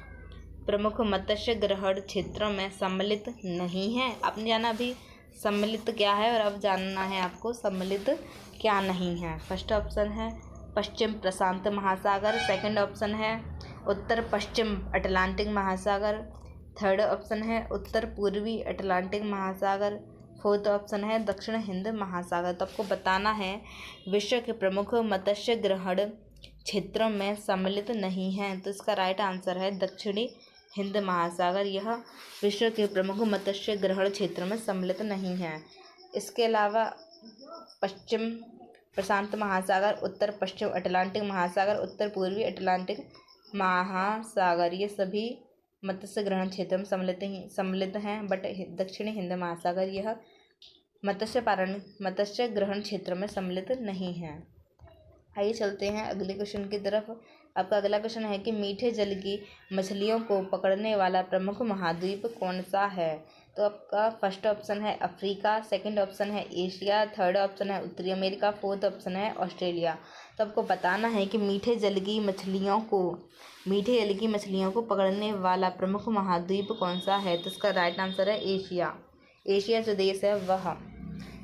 प्रमुख मत्स्य ग्रहण क्षेत्रों में सम्मिलित नहीं है। आपने जाना अभी सम्मिलित क्या है और अब जानना है आपको सम्मिलित क्या नहीं है। फर्स्ट ऑप्शन है पश्चिम प्रशांत महासागर, सेकंड ऑप्शन है उत्तर पश्चिम अटलांटिक महासागर, थर्ड ऑप्शन है उत्तर पूर्वी अटलांटिक महासागर, फोर्थ ऑप्शन है दक्षिण हिंद महासागर। तो आपको बताना है विश्व के प्रमुख मत्स्य ग्रहण क्षेत्रों में सम्मिलित नहीं है। तो इसका राइट आंसर है दक्षिणी हिंद महासागर। यह विश्व के प्रमुख मत्स्य ग्रहण क्षेत्रों में सम्मिलित नहीं है। इसके अलावा पश्चिम प्रशांत महासागर, उत्तर पश्चिम अटलांटिक महासागर, उत्तर पूर्वी अटलांटिक महासागर, ये सभी मत्स्य ग्रहण क्षेत्र में सम्मिलित हैं, बट दक्षिणी हिंद महासागर यह मत्स्य ग्रहण क्षेत्र में सम्मिलित नहीं है। आइए चलते हैं अगले क्वेश्चन की तरफ। आपका अगला क्वेश्चन है कि मीठे जल की मछलियों को पकड़ने वाला प्रमुख महाद्वीप कौन सा है? तो आपका फर्स्ट ऑप्शन है अफ्रीका, सेकंड ऑप्शन है एशिया, थर्ड ऑप्शन है उत्तरी अमेरिका, फोर्थ ऑप्शन है ऑस्ट्रेलिया। तो आपको बताना है कि मीठे जल की मछलियों को पकड़ने वाला प्रमुख महाद्वीप कौन सा है? तो इसका राइट आंसर है एशिया। एशिया जो देश है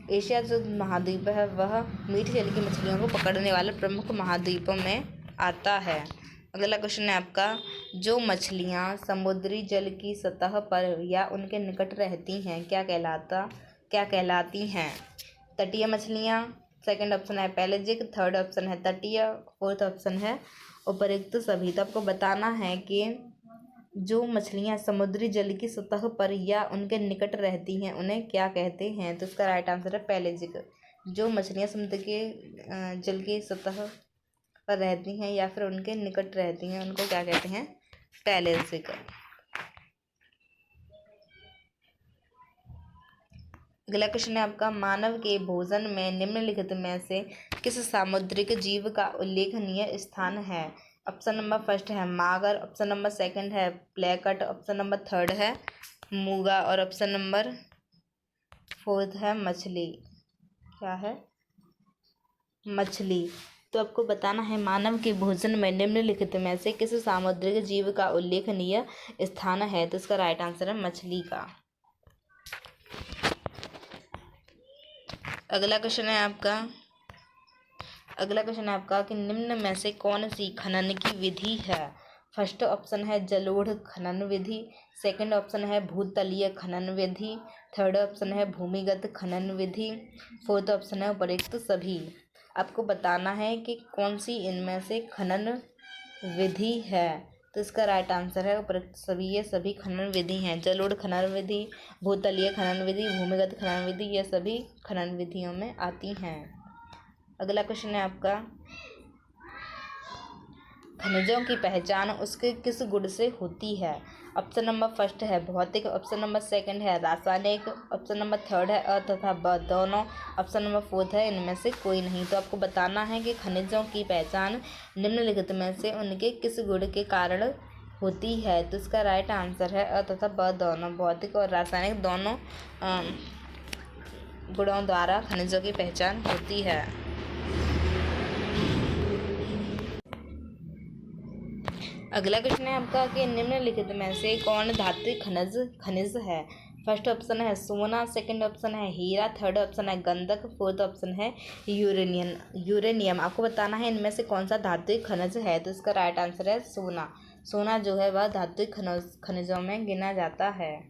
एशिया जो महाद्वीप है वह मीठे जल की मछलियों को पकड़ने वाले प्रमुख महाद्वीपों में आता है। अगला क्वेश्चन है आपका जो मछलियाँ समुद्री जल की सतह पर या उनके निकट रहती हैं क्या कहलाती हैं? तटीय मछलियाँ, सेकंड ऑप्शन है पेलेजिक, थर्ड ऑप्शन है तटीय, फोर्थ ऑप्शन है उपर्युक्त सभी। तो आपको बताना है कि जो मछलियाँ समुद्री जल की सतह पर या उनके निकट रहती हैं उन्हें क्या कहते हैं? तो इसका राइट आंसर है पेलेजिक। जो मछलियाँ समुद्र के जल की सतह पर रहती हैं या फिर उनके निकट रहती हैं उनको क्या कहते हैं? पेलेजिक। अगला क्वेश्चन है आपका मानव के भोजन में निम्नलिखित में से किस सामुद्रिक जीव का उल्लेखनीय स्थान है? ऑप्शन नंबर फर्स्ट है मागर, ऑप्शन नंबर सेकंड है प्लेकट, ऑप्शन नंबर थर्ड है मूंगा और ऑप्शन नंबर फोर्थ है मछली। क्या है? मछली। तो आपको बताना है मानव के भोजन में निम्नलिखित में से किस सामुद्रिक जीव का उल्लेखनीय स्थान है? तो इसका राइट आंसर है मछली का। अगला क्वेश्चन है आपका कि निम्न में से कौन सी खनन की विधि है? फर्स्ट ऑप्शन है जलोढ़ खनन विधि, सेकंड ऑप्शन है भूतलीय खनन विधि, थर्ड ऑप्शन है भूमिगत खनन विधि, फोर्थ ऑप्शन है उपर्युक्त सभी। आपको बताना है कि कौन सी इनमें से खनन विधि है। तो इसका राइट आंसर है उपर्युक्त सभी। ये सभी खनन विधि हैं। जलोढ़ खनन विधि, भूतलीय खनन विधि, भूमिगत खनन विधि, ये सभी खनन विधियों में आती हैं। अगला क्वेश्चन है आपका खनिजों की पहचान उसके किस गुण से होती है? ऑप्शन नंबर फर्स्ट है भौतिक, ऑप्शन नंबर सेकंड है रासायनिक, ऑप्शन नंबर थर्ड है अ तथा ब दोनों, ऑप्शन नंबर फोर्थ है इनमें से कोई नहीं। तो आपको बताना है कि खनिजों की पहचान निम्नलिखित में से उनके किस गुण के कारण होती है? तो इसका राइट आंसर है अ तथा ब दोनों, भौतिक और रासायनिक दोनों गुणों द्वारा खनिजों की पहचान होती है। अगला क्वेश्चन है आपका कि निम्नलिखित में से कौन धात्विक खनिज है? फर्स्ट ऑप्शन है सोना, सेकंड ऑप्शन है हीरा, थर्ड ऑप्शन है गंधक, फोर्थ ऑप्शन है यूरेनियम। आपको बताना है इनमें से कौन सा धात्विक खनिज है। तो इसका राइट आंसर है सोना। सोना जो है वह धात्विक खनिजों में गिना जाता है।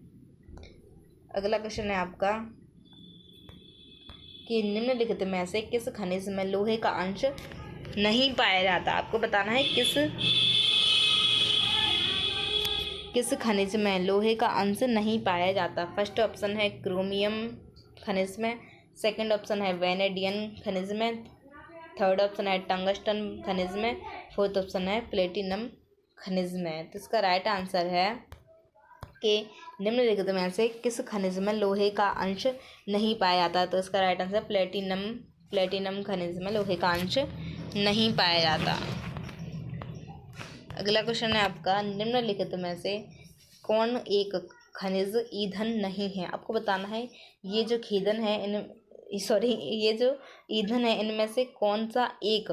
अगला क्वेश्चन है आपका कि निम्नलिखित में से किस खनिज में लोहे का अंश नहीं पाया जाता। आपको बताना है किस खनिज में लोहे का अंश नहीं पाया जाता। फर्स्ट ऑप्शन है क्रोमियम खनिज में, सेकंड ऑप्शन है वेनेडियम खनिज में, थर्ड ऑप्शन है टंगस्टन खनिज में, फोर्थ ऑप्शन है प्लेटिनम खनिज में। तो इसका राइट आंसर है कि निम्नलिखित में से किस खनिज में लोहे का अंश नहीं पाया जाता। तो इसका राइट आंसर प्लेटिनम खनिज में लोहे का अंश नहीं पाया जाता। अगला क्वेश्चन है आपका निम्नलिखित में से कौन एक खनिज ईंधन नहीं है। आपको बताना है ये जो ये जो ईंधन है इनमें से कौन सा एक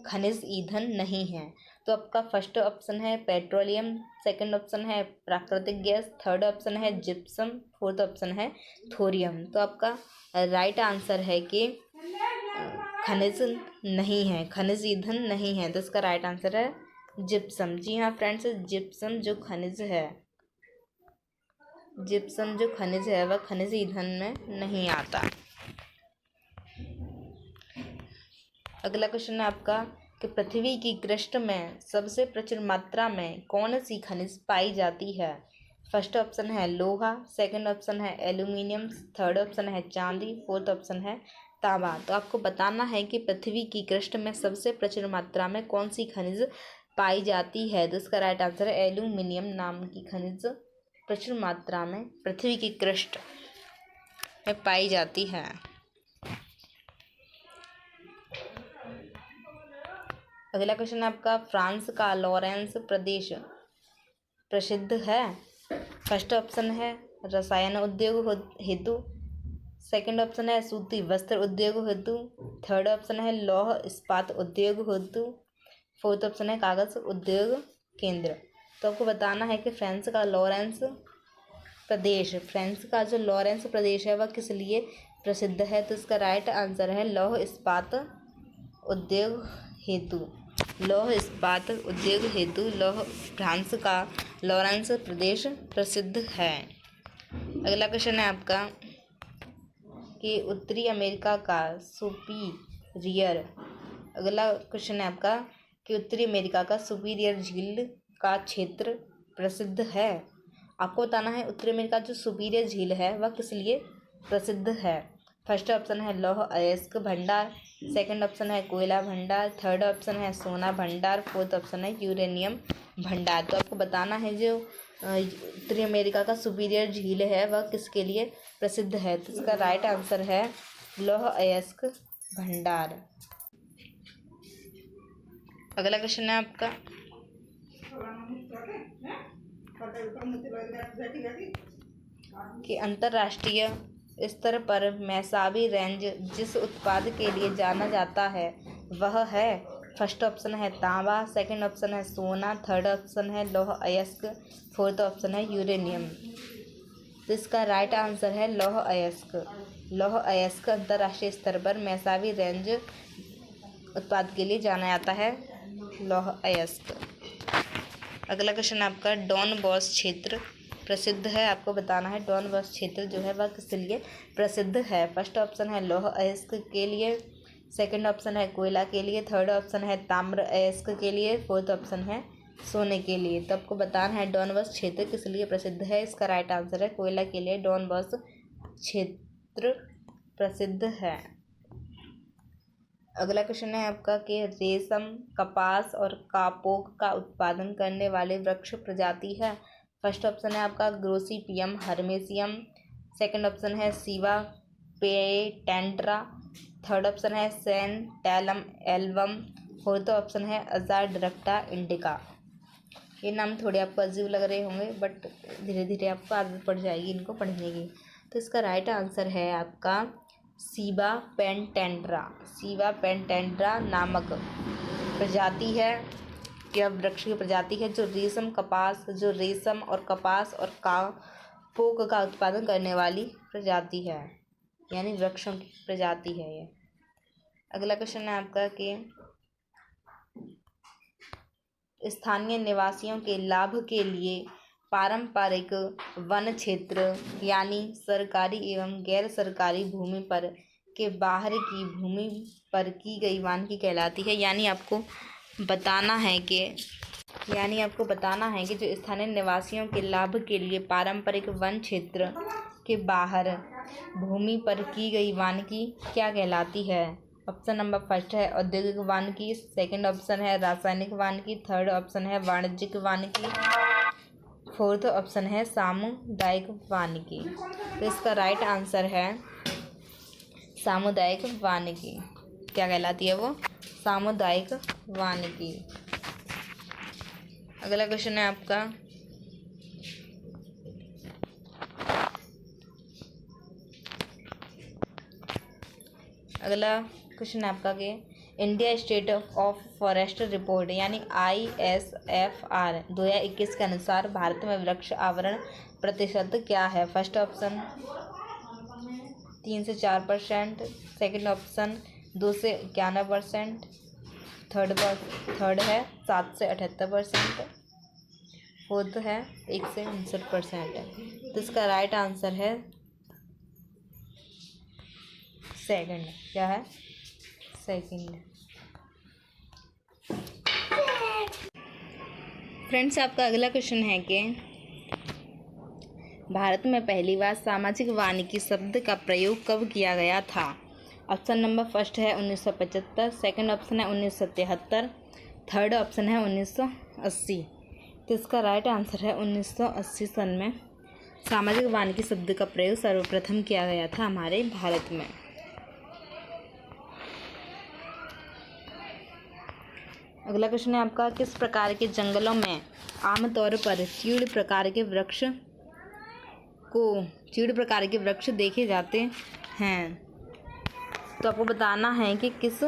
खनिज ईंधन नहीं है। तो आपका फर्स्ट ऑप्शन है पेट्रोलियम, सेकंड ऑप्शन है प्राकृतिक गैस, थर्ड ऑप्शन है जिप्सम, फोर्थ ऑप्शन है थोरियम। तो आपका राइट आंसर है कि खनिज नहीं है, खनिज ईंधन नहीं है। तो इसका राइट आंसर है जिप्सम। जी हाँ फ्रेंड्स, जिप्सम जो खनिज है वह खनिज ईंधन में नहीं आता। अगला क्वेश्चन है आपका कि पृथ्वी की क्रस्ट में सबसे प्रचुर मात्रा में कौन सी खनिज पाई जाती है। फर्स्ट ऑप्शन है लोहा, सेकंड ऑप्शन है एल्यूमिनियम, थर्ड ऑप्शन है चांदी, फोर्थ ऑप्शन है तांबा। तो आपको बताना है कि पृथ्वी की क्रस्ट में सबसे प्रचुर मात्रा में कौन सी खनिज पाई जाती है। तो इसका राइट आंसर है एल्यूमिनियम नाम की खनिज प्रचुर मात्रा में पृथ्वी की क्रस्ट में पाई जाती है। अगला क्वेश्चन आपका फ्रांस का लॉरेंस प्रदेश प्रसिद्ध है। फर्स्ट ऑप्शन है रसायन उद्योग हेतु, सेकंड ऑप्शन है सूती वस्त्र उद्योग हेतु, थर्ड ऑप्शन है लौह इस्पात उद्योग हेतु, फोर्थ ऑप्शन है कागज उद्योग केंद्र। तो आपको बताना है कि फ्रांस का जो लॉरेंस प्रदेश है वह किस लिए प्रसिद्ध है। तो इसका राइट आंसर है लौह इस्पात उद्योग हेतु। फ्रांस का लॉरेंस प्रदेश प्रसिद्ध है। अगला क्वेश्चन है आपका कि उत्तरी अमेरिका का सुपीरियर झील का क्षेत्र प्रसिद्ध है। आपको बताना है उत्तरी अमेरिका जो सुपीरियर झील है वह किस लिए प्रसिद्ध है। फर्स्ट ऑप्शन है लौह अयस्क भंडार, सेकंड ऑप्शन है कोयला भंडार, थर्ड ऑप्शन है सोना भंडार, फोर्थ ऑप्शन है यूरेनियम भंडार। तो आपको बताना है जो उत्तरी अमेरिका का सुपीरियर झील है वह किसके लिए प्रसिद्ध है। तो इसका राइट आंसर है लौह अयस्क भंडार। अगला क्वेश्चन है आपका कि अंतर्राष्ट्रीय स्तर पर मैसाबी रेंज जिस उत्पाद के लिए जाना जाता है वह है। फर्स्ट ऑप्शन है तांबा, सेकंड ऑप्शन है सोना, थर्ड ऑप्शन है लौह अयस्क, फोर्थ ऑप्शन है यूरेनियम। तो इसका राइट आंसर है लौह अयस्क अंतर्राष्ट्रीय स्तर पर मैसाबी रेंज उत्पाद के लिए जाना जाता है, लौह अयस्क। अगला क्वेश्चन आपका डॉन बॉस्क क्षेत्र प्रसिद्ध है। आपको बताना है डॉन बॉस्क क्षेत्र जो है वह किस लिए प्रसिद्ध है। फर्स्ट ऑप्शन है लौह अयस्क के लिए, सेकंड ऑप्शन है कोयला के लिए, थर्ड ऑप्शन है ताम्र अयस्क के लिए, फोर्थ ऑप्शन है सोने के लिए। तो आपको बताना है डॉन बॉस्क क्षेत्र किस लिए प्रसिद्ध है। इसका राइट आंसर है कोयला के लिए डॉन बॉस्क क्षेत्र प्रसिद्ध है। अगला क्वेश्चन है आपका कि रेशम, कपास और कापोक का उत्पादन करने वाले वृक्ष प्रजाति है। फर्स्ट ऑप्शन है आपका ग्रोसिपियम हर्मेसियम, सेकंड ऑप्शन है सीवा पेटेंड्रा, थर्ड ऑप्शन है सेंटेलम एल्बम, फोर्थ ऑप्शन है अजाडिरेक्टा इंडिका। ये नाम थोड़े आपको अजीब लग रहे होंगे बट धीरे धीरे आपको आदत पड़ जाएगी इनको पढ़ने की। तो इसका राइट आंसर है आपका सीवा पेटेंड्रा नामक प्रजाति है या वृक्ष की प्रजाति है जो रेशम और कपास और कापोक का उत्पादन करने वाली प्रजाति है, यानी वृक्षों की प्रजाति है ये। अगला क्वेश्चन है आपका कि स्थानीय निवासियों के लाभ के लिए पारंपरिक वन क्षेत्र यानी सरकारी एवं गैर सरकारी भूमि पर के बाहर की भूमि पर की गई वानिकी कहलाती है। यानी आपको बताना है कि जो स्थानीय निवासियों के लाभ के लिए पारंपरिक वन क्षेत्र के बाहर भूमि पर की गई वानिकी क्या कहलाती है। ऑप्शन नंबर फर्स्ट है औद्योगिक वानिकी, सेकंड ऑप्शन है रासायनिक वानिकी, थर्ड ऑप्शन है वाणिज्यिक वानिकी, फोर्थ ऑप्शन है सामुदायिक वानिकी। तो इसका राइट आंसर है सामुदायिक वानिकी। क्या कहलाती है वो? सामुदायिक वानिकी। अगला क्वेश्चन है आपका कि India state of forest report यानी ISFR 2021 के अनुसार भारत में वृक्ष आवरण प्रतिशत क्या है। फर्स्ट ऑप्शन 3 से 4%, सेकंड ऑप्शन 2 से 91%, थर्ड है 7 से 78%, फोर्थ है 1 से 59%। तो इसका राइट आंसर है सेकंड। क्या है? सेकंड। फ्रेंड्स, आपका अगला क्वेश्चन है कि भारत में पहली बार सामाजिक वानिकी शब्द का प्रयोग कब किया गया था। ऑप्शन नंबर फर्स्ट है 1975, सेकंड ऑप्शन है 1973, थर्ड ऑप्शन है 1980। तो इसका राइट आंसर है 1980 सन में सामाजिक वानिकी शब्द का प्रयोग सर्वप्रथम किया गया था हमारे भारत में। अगला क्वेश्चन है आपका, किस प्रकार के जंगलों में आमतौर पर चीड़ प्रकार के वृक्ष देखे जाते हैं। तो आपको बताना है कि किस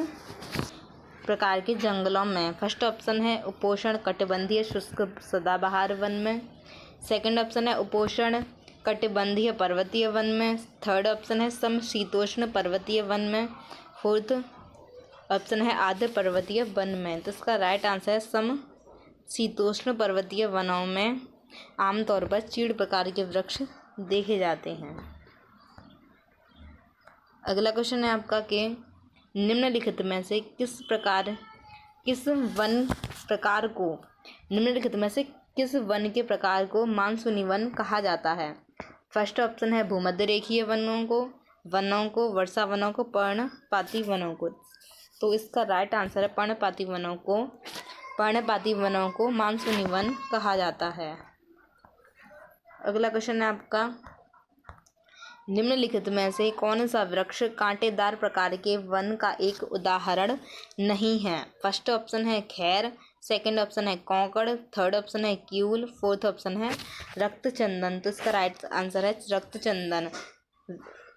प्रकार के जंगलों में। फर्स्ट ऑप्शन है उपोष्ण कटिबंधीय शुष्क सदाबहार वन में, सेकंड ऑप्शन है उपोष्ण कटिबंधीय पर्वतीय वन में, थर्ड ऑप्शन है समशीतोष्ण पर्वतीय वन में, फोर्थ ऑप्शन है आर्द्र पर्वतीय वन में। तो इसका राइट आंसर है समशीतोष्ण पर्वतीय वनों में आमतौर पर चीड़ प्रकार के वृक्ष देखे जाते हैं। अगला क्वेश्चन है आपका कि निम्नलिखित में से किस वन के प्रकार को मानसूनी वन कहा जाता है। फर्स्ट ऑप्शन है भूमध्य रेखीय वनों को, वर्षा वनों को, पर्णपाती वनों को। तो इसका राइट आंसर है पर्णपाती वनों को मानसूनी वन कहा जाता है। अगला क्वेश्चन है आपका, निम्नलिखित में से कौन सा वृक्ष कांटेदार प्रकार के वन का एक उदाहरण नहीं है। फर्स्ट ऑप्शन है खैर, सेकंड ऑप्शन है कौकड़, थर्ड ऑप्शन है क्यूल, फोर्थ ऑप्शन है रक्तचंदन। तो इसका राइट आंसर है रक्तचंदन।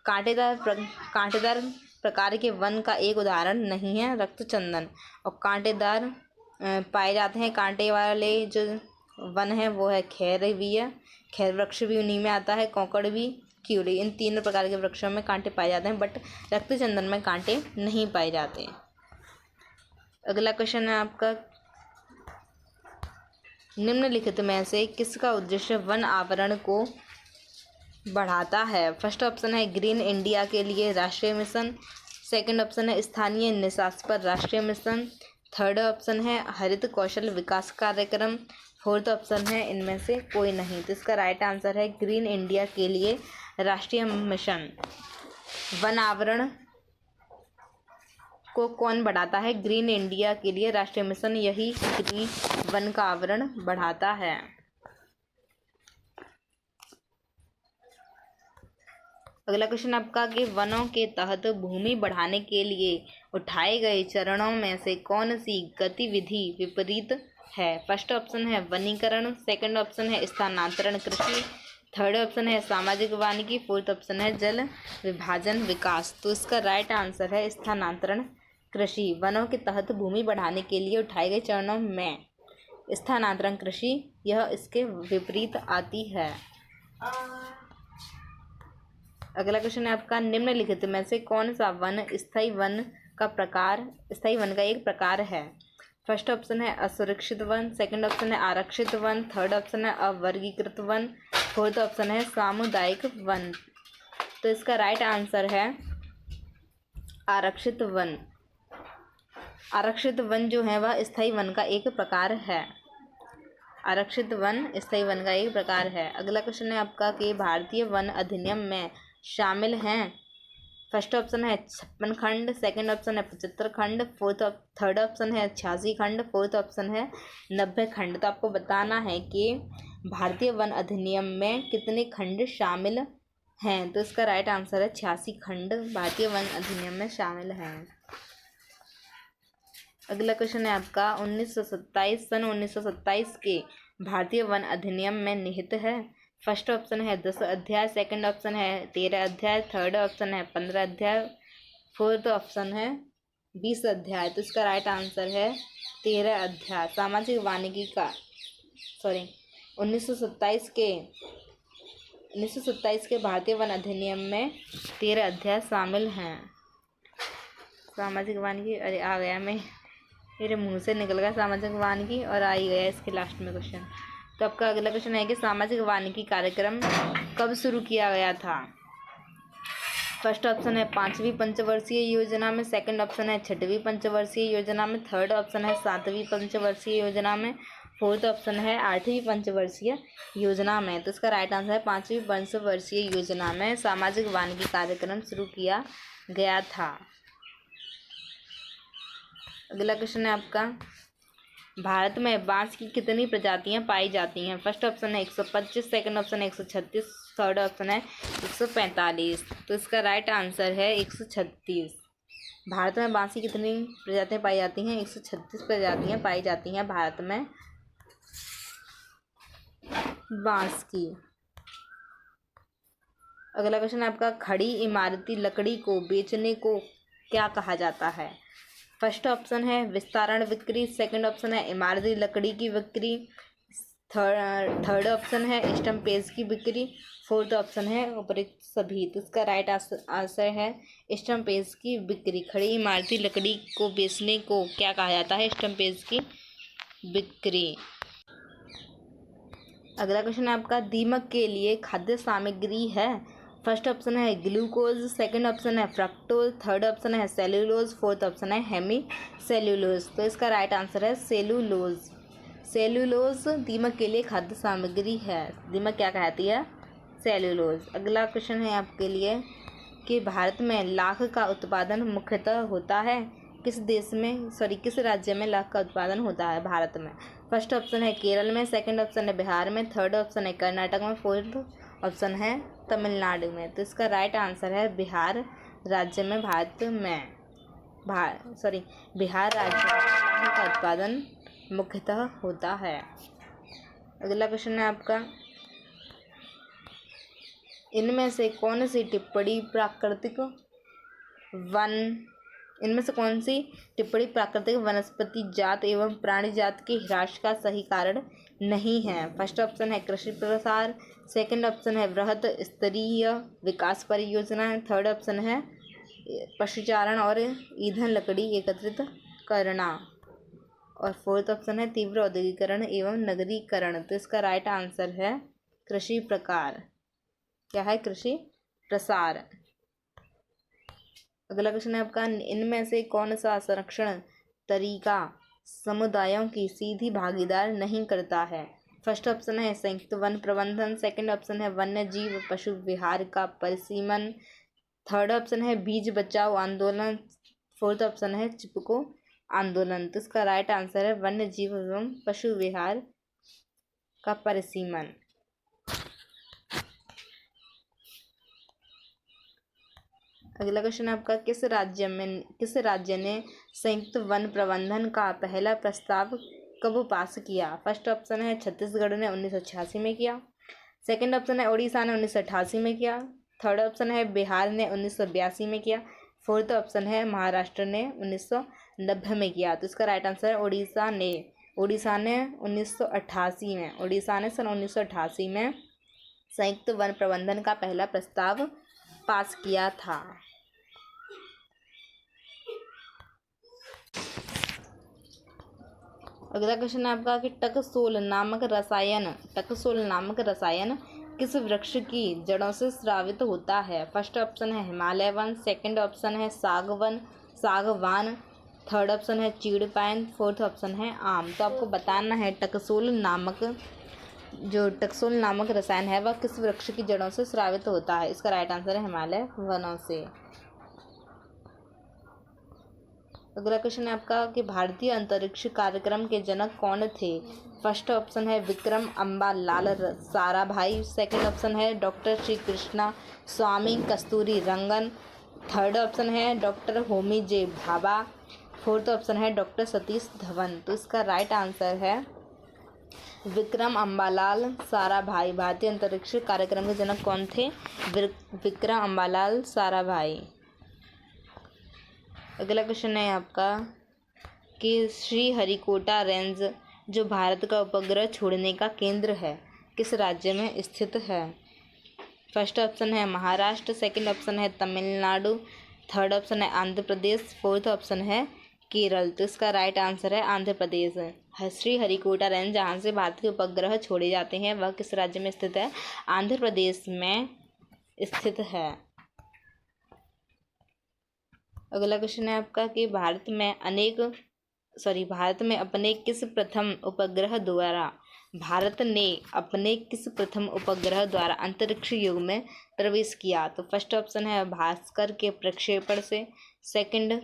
कांटेदार प्रकार के वन का एक उदाहरण नहीं है रक्तचंदन। और कांटेदार पाए जाते हैं, कांटे वाले जो वन है वो है खैर भी है, खैर वृक्ष भी उन्हीं में आता है, कौकड़ भी, क्यूरी। इन तीनों प्रकार के वृक्षों में कांटे पाए जाते हैं, बट रक्तचंदन में कांटे नहीं पाए जाते। अगला क्वेश्चन है आपका, निम्नलिखित में से किसका उद्देश्य वन आवरण को बढ़ाता है। फर्स्ट ऑप्शन है ग्रीन इंडिया के लिए राष्ट्रीय मिशन, सेकंड ऑप्शन है स्थानीय निशास पर राष्ट्रीय मिशन, थर्ड ऑप्शन है हरित कौशल विकास कार्यक्रम, फोर्थ ऑप्शन है इनमें से कोई नहीं। तो इसका राइट आंसर है ग्रीन इंडिया के लिए राष्ट्रीय मिशन। वन आवरण को कौन बढ़ाता है? ग्रीन इंडिया के लिए राष्ट्रीय मिशन, यही ग्रीन वन का आवरण बढ़ाता है। अगला क्वेश्चन आपका कि वनों के तहत भूमि बढ़ाने के लिए उठाए गए चरणों में से कौन सी गतिविधि विपरीत है। फर्स्ट ऑप्शन है वनीकरण, सेकंड ऑप्शन है स्थानांतरण कृषि, थर्ड ऑप्शन है सामाजिक वानिकी, फोर्थ ऑप्शन है जल विभाजन विकास। तो इसका राइट आंसर है स्थानांतरण कृषि। वनों के तहत भूमि बढ़ाने के लिए उठाए गए चरणों में स्थानांतरण कृषि यह इसके विपरीत आती है। अगला क्वेश्चन है आपका, निम्नलिखित में से कौन सा वन स्थायी वन का एक प्रकार है। फर्स्ट ऑप्शन है असुरक्षित वन, सेकंड ऑप्शन है आरक्षित वन, थर्ड ऑप्शन है अवर्गीकृत वन, फोर्थ ऑप्शन है सामुदायिक वन। तो इसका राइट आंसर है आरक्षित वन। आरक्षित वन जो है वह स्थायी वन का एक प्रकार है। आरक्षित वन स्थायी वन का एक प्रकार है। अगला क्वेश्चन है आपका कि भारतीय वन अधिनियम में शामिल हैं। फर्स्ट ऑप्शन है 56 खंड, सेकंड ऑप्शन है 75 खंड, थर्ड ऑप्शन है 86 खंड, फोर्थ ऑप्शन है 90 खंड। तो आपको बताना है कि भारतीय वन अधिनियम में कितने खंड शामिल हैं। तो इसका राइट आंसर है 86 खंड भारतीय वन अधिनियम में शामिल हैं। अगला क्वेश्चन है आपका 1927 सन 1927 के भारतीय वन अधिनियम में निहित है। फर्स्ट ऑप्शन है 10 अध्याय, सेकंड ऑप्शन है 13 अध्याय, थर्ड ऑप्शन है 15 अध्याय, फोर्थ ऑप्शन है 20 अध्याय। तो इसका राइट आंसर है 13 अध्याय। सामाजिक वानिकी का 1927 के भारतीय वन अधिनियम में 13 अध्याय शामिल हैं। सामाजिक वानिकी, अरे आ गया, मेरे मुंह से निकल गया सामाजिक वानिकी और आ ही गया इसके लास्ट में क्वेश्चन। तो आपका अगला क्वेश्चन है कि सामाजिक वानिकी कार्यक्रम कब शुरू किया गया था। फर्स्ट ऑप्शन है 5वीं पंचवर्षीय योजना में, सेकंड ऑप्शन है 6वीं पंचवर्षीय योजना में, थर्ड ऑप्शन है 7वीं पंचवर्षीय योजना में, फोर्थ ऑप्शन है 8वीं पंचवर्षीय योजना में। तो इसका राइट आंसर है 5वीं पंचवर्षीय योजना में सामाजिक वानिकी कार्यक्रम शुरू किया गया था। अगला क्वेश्चन है आपका भारत में बांस की कितनी प्रजातियां पाई जाती हैं। फर्स्ट ऑप्शन है 125, सेकंड ऑप्शन है 136, थर्ड ऑप्शन है 145। तो इसका राइट आंसर है 136। भारत में बांस की कितनी प्रजातियां पाई जाती हैं। 136 प्रजातियां पाई जाती हैं भारत में बांस की। अगला क्वेश्चन है आपका खड़ी इमारती लकड़ी को बेचने को क्या कहा जाता है। फर्स्ट ऑप्शन है विस्तारण बिक्री, सेकंड ऑप्शन है इमारती लकड़ी की बिक्री, थर्ड ऑप्शन है स्टम्पेज की बिक्री, फोर्थ ऑप्शन है उपरोक्त सभी। तो इसका राइट आंसर है स्टम्पेज की बिक्री। खड़ी इमारती लकड़ी को बेचने को क्या कहा जाता है। स्टम्पेज की बिक्री। अगला क्वेश्चन है आपका दीमक के लिए खाद्य सामग्री है। फर्स्ट ऑप्शन है ग्लूकोज, सेकंड ऑप्शन है फ्रक्टोज, थर्ड ऑप्शन है सेल्यूलोज, फोर्थ ऑप्शन है हेमी सेल्यूलोज। तो इसका राइट आंसर है सेल्यूलोज। सेल्यूलोज दीमक के लिए खाद्य सामग्री है। दीमक क्या कहती है। सेल्यूलोज। अगला क्वेश्चन है आपके लिए कि भारत में लाख का उत्पादन मुख्यतः होता है। किस राज्य में लाख का उत्पादन होता है भारत में। फर्स्ट ऑप्शन है केरल में, सेकंड ऑप्शन है बिहार में, थर्ड ऑप्शन है कर्नाटक में, फोर्थ ऑप्शन है तमिलनाडु में। तो इसका राइट आंसर है बिहार राज्य में बिहार राज्य में लाख का उत्पादन मुख्यतः होता है। अगला क्वेश्चन है आपका इनमें से कौन सी टिप्पणी प्राकृतिक वनस्पति जात एवं प्राणी जात के ह्रास का सही कारण नहीं है। फर्स्ट ऑप्शन है कृषि प्रसार, सेकंड ऑप्शन है बृहद स्तरीय विकास परियोजना, थर्ड ऑप्शन है पशुचारण और ईंधन लकड़ी एकत्रित करना, और फोर्थ ऑप्शन है तीव्र औद्योगिकरण एवं नगरीकरण। तो इसका राइट आंसर है कृषि प्रकार। क्या है। कृषि प्रसार। अगला क्वेश्चन है आपका इनमें से कौन सा संरक्षण तरीका समुदायों की सीधी भागीदार नहीं करता है। फर्स्ट ऑप्शन है संयुक्त वन प्रबंधन, सेकंड ऑप्शन है वन्य जीव पशु विहार का परिसीमन, थर्ड ऑप्शन है बीज बचाओ आंदोलन, फोर्थ ऑप्शन है चिपको आंदोलन। तो इसका राइट आंसर है वन्य जीव एवं पशु विहार का परिसीमन। अगला क्वेश्चन है आपका किस राज्य ने संयुक्त वन प्रबंधन का पहला प्रस्ताव कब पास किया। फर्स्ट ऑप्शन है छत्तीसगढ़ ने 1986 में किया, सेकंड ऑप्शन है उड़ीसा ने 1988 में किया, थर्ड ऑप्शन है बिहार ने 1982 में किया, फोर्थ ऑप्शन है महाराष्ट्र ने 1990 में किया। तो इसका राइट आंसर है उड़ीसा ने 1988 में। उड़ीसा ने सन 1988 में संयुक्त वन प्रबंधन का पहला प्रस्ताव पास किया था। अगला क्वेश्चन है आपका कि टकसोल नामक रसायन किस वृक्ष की जड़ों से स्रावित होता है? फर्स्ट ऑप्शन है हिमालय वन, सेकंड ऑप्शन है सागवान, थर्ड ऑप्शन है चीड़ पाइन, फोर्थ ऑप्शन है आम। तो आपको बताना है टकसोल नामक रसायन है वह किस वृक्ष की जड़ों से स्रावित होता है? इसका राइट आंसर है हिमालय वनों से। अगला क्वेश्चन है आपका कि भारतीय अंतरिक्ष कार्यक्रम के जनक कौन थे? फर्स्ट ऑप्शन है विक्रम अम्बालाल साराभाई, सेकंड ऑप्शन है डॉक्टर श्री कृष्णा स्वामी कस्तूरी रंगन, थर्ड ऑप्शन है डॉक्टर होमी जे भाभा, फोर्थ ऑप्शन है डॉक्टर सतीश धवन। तो इसका राइट आंसर है विक्रम अम्बालाल साराभाई। भारतीय अंतरिक्ष कार्यक्रम के जनक कौन थे? विक्रम अम्बालाल साराभाई। अगला क्वेश्चन है आपका कि श्रीहरिकोटा रेंज जो भारत का उपग्रह छोड़ने का केंद्र है किस राज्य में स्थित है? फर्स्ट ऑप्शन है महाराष्ट्र, सेकंड ऑप्शन है तमिलनाडु, थर्ड ऑप्शन है आंध्र प्रदेश, फोर्थ ऑप्शन है केरल। तो इसका राइट आंसर है आंध्र प्रदेश। श्रीहरिकोटा रेंज जहाँ से भारत के उपग्रह छोड़े जाते हैं वह किस राज्य में स्थित है? आंध्र प्रदेश में स्थित है। अगला क्वेश्चन है आपका कि भारत ने अपने किस प्रथम उपग्रह द्वारा अंतरिक्ष युग में प्रवेश किया? तो फर्स्ट ऑप्शन है भास्कर के प्रक्षेपण से, सेकंड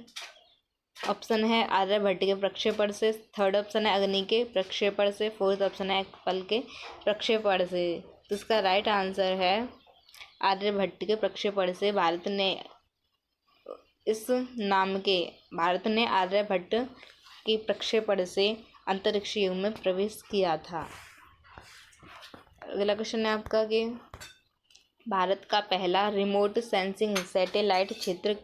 ऑप्शन है आर्यभट्ट के प्रक्षेपण से, थर्ड ऑप्शन है अग्नि के प्रक्षेपण से, फोर्थ ऑप्शन है कपल के प्रक्षेपण से। तो इसका राइट आंसर है आर्यभट्ट के प्रक्षेपण से। भारत ने आर्यभट्ट के प्रक्षेपण से अंतरिक्ष युग में प्रवेश किया था। अगला क्वेश्चन है आपका कि भारत का पहला रिमोट सेंसिंग सैटेलाइट क्षेत्र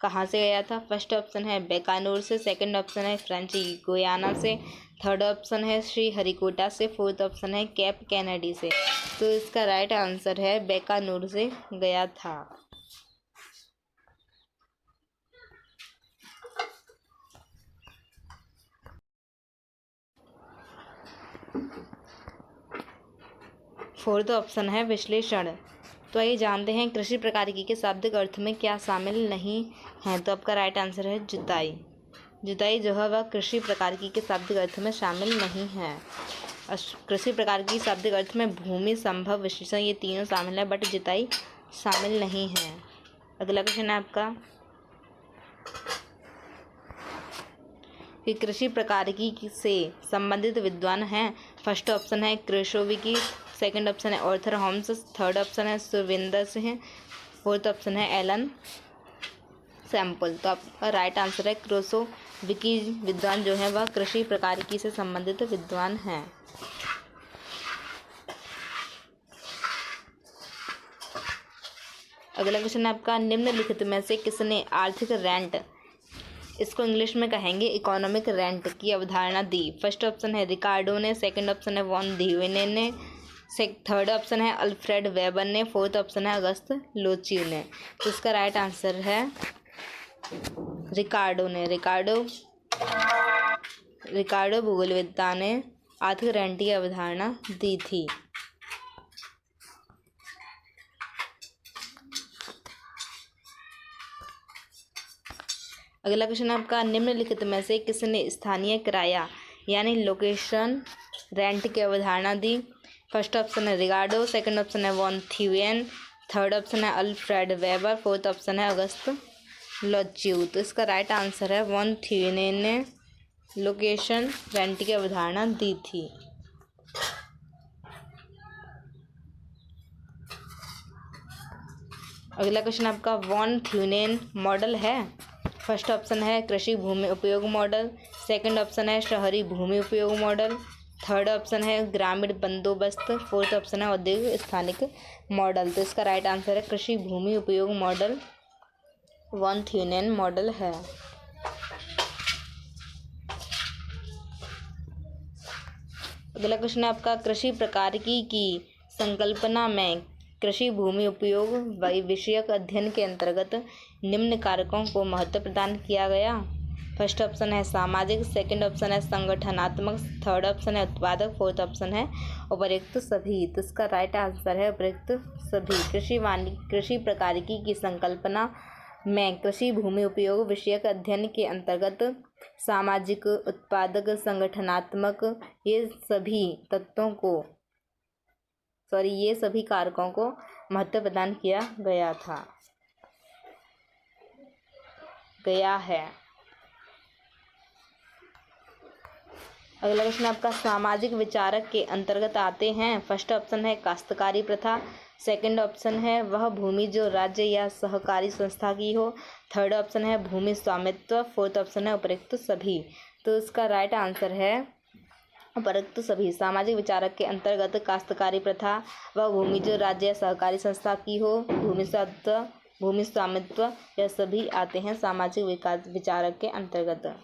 कहाँ से गया था? फर्स्ट ऑप्शन है बीकानेर से, सेकंड ऑप्शन है फ्रेंच गुयाना से, थर्ड ऑप्शन है श्रीहरिकोटा से, फोर्थ ऑप्शन है केप कैनेडी से। तो इसका राइट आंसर है बीकानेर से गया था। फोर्थ ऑप्शन है विश्लेषण। तो आइए जानते हैं कृषि प्रकारकी के शाब्दिक अर्थ में क्या शामिल नहीं है। तो आपका राइट आंसर है जुताई जो है वह कृषि प्रकारकी के शाब्दिक अर्थ में शामिल नहीं है। कृषि प्रकारकी शाब्दिक अर्थ में भूमि, संभव, विश्लेषण ये तीनों शामिल है बट जुताई शामिल नहीं है। अगला क्वेश्चन है आपका कि कृषि प्रकारकी से संबंधित विद्वान हैं। फर्स्ट ऑप्शन है क्रेशोविकी, सेकंड ऑप्शन है ऑर्थर होम्स, थर्ड ऑप्शन है सुविंदर सिंह, फोर्थ ऑप्शन है एलन सैम्पल। तो आपका राइट आंसर है क्रेशोविकी विद्वान जो है वह कृषि प्रकारकी से संबंधित विद्वान हैं। अगला क्वेश्चन है आपका निम्नलिखित में से किसने आर्थिक रेंट, इसको इंग्लिश में कहेंगे इकोनॉमिक रेंट की अवधारणा दी? फर्स्ट ऑप्शन है रिकार्डो ने, सेकंड ऑप्शन है वॉन ध्यूवेने ने, थर्ड ऑप्शन है अल्फ्रेड वेबर ने, फोर्थ ऑप्शन है अगस्त लोची ने। तो इसका राइट आंसर है रिकार्डो ने। रिकार्डो भूगोलवेत्ता ने आर्थिक रेंट की अवधारणा दी थी। अगला क्वेश्चन आपका निम्नलिखित में से किसने स्थानीय किराया यानी लोकेशन रेंट की अवधारणा दी? फर्स्ट ऑप्शन है रिकार्डो, सेकंड ऑप्शन है वॉन थ्यूवेन, थर्ड ऑप्शन है अल्फ्रेड वेबर, फोर्थ ऑप्शन है अगस्त लोच्यू। तो इसका राइट आंसर है वॉन थ्यूवेन ने लोकेशन रेंट की अवधारणा दी थी। अगला क्वेश्चन आपका वॉन थ्यूवेन मॉडल है। फर्स्ट ऑप्शन है कृषि भूमि उपयोग मॉडल, सेकंड ऑप्शन है शहरी भूमि उपयोग मॉडल, थर्ड ऑप्शन है ग्रामीण बंदोबस्त, फोर्थ ऑप्शन है औद्योगिक स्थानिक मॉडल। तो इसका राइट आंसर है कृषि भूमि उपयोग मॉडल वॉन थ्यूवेन मॉडल है। अगला क्वेश्चन है आपका कृषि प्रकारकी की संकल्पना में कृषि भूमि उपयोग विषयक अध्ययन के अंतर्गत निम्न कारकों को महत्व प्रदान किया गया? फर्स्ट ऑप्शन है सामाजिक, सेकंड ऑप्शन है संगठनात्मक, थर्ड ऑप्शन है उत्पादक, फोर्थ ऑप्शन है उपयुक्त सभी। तो इसका राइट आंसर है उपयुक्त सभी। कृषि प्रकारिकी की संकल्पना में कृषि भूमि उपयोग विषयक अध्ययन के अंतर्गत सामाजिक, उत्पादक, संगठनात्मक ये सभी कारकों को महत्व प्रदान किया गया है। अगला क्वेश्चन आपका सामाजिक विचारक के अंतर्गत आते हैं। फर्स्ट ऑप्शन है काश्तकारी प्रथा, सेकंड ऑप्शन है वह भूमि जो राज्य या सहकारी संस्था की हो, थर्ड ऑप्शन है भूमि स्वामित्व, फोर्थ ऑप्शन है उपयुक्त सभी। तो इसका राइट आंसर है उपयुक्त सभी। सामाजिक विचारक के अंतर्गत काश्तकारी प्रथा, वह भूमि जो राज्य या सहकारी संस्था की हो, भूमि स्वामित्व यह सभी आते हैं सामाजिक विकास विचारक के अंतर्गत।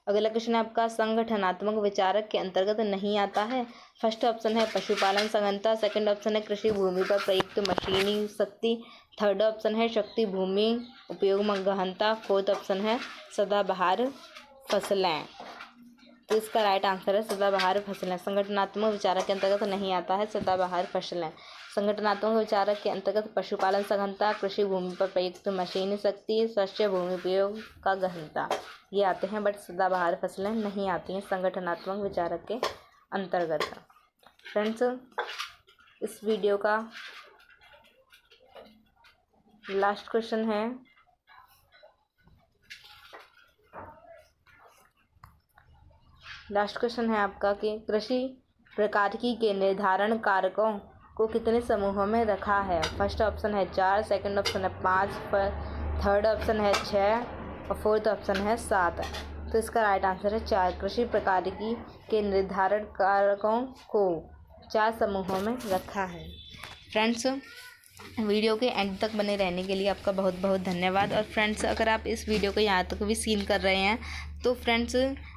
अगला क्वेश्चन आपका संगठनात्मक विचारक के अंतर्गत नहीं आता है। फर्स्ट ऑप्शन है पशुपालन सघनता, सेकंड ऑप्शन है कृषि भूमि पर प्रयुक्त मशीनी शक्ति, थर्ड ऑप्शन है शक्ति भूमि उपयोग में गहनता, फोर्थ ऑप्शन है सदाबहार फसलें। तो इसका राइट आंसर है सदाबहार फसलें। संगठनात्मक विचारक के अंतर्गत नहीं आता है सदाबहार फसलें। संगठनात्मक विचारक के अंतर्गत पशुपालन सघनता, कृषि भूमि पर प्रयुक्त मशीनी शक्ति, शस्य भूमि उपयोग का गहनता ये आते हैं, बट सदाबहार फसलें नहीं आती हैं संगठनात्मक विचारक के अंतर्गत। फ्रेंड्स, इस वीडियो का लास्ट क्वेश्चन है आपका कि कृषि प्रकारिकी के निर्धारण कारकों को कितने समूहों में रखा है। फर्स्ट ऑप्शन है 4, सेकंड ऑप्शन है 5, थर्ड ऑप्शन है 6 और फोर्थ ऑप्शन है 7। तो इसका राइट आंसर है 4। कृषि प्रकारिकी के निर्धारण कारकों को 4 समूहों में रखा है। फ्रेंड्स, वीडियो के एंड तक बने रहने के लिए आपका बहुत बहुत धन्यवाद। और फ्रेंड्स, अगर आप इस वीडियो को यहाँ तक भी सीन कर रहे हैं तो फ्रेंड्स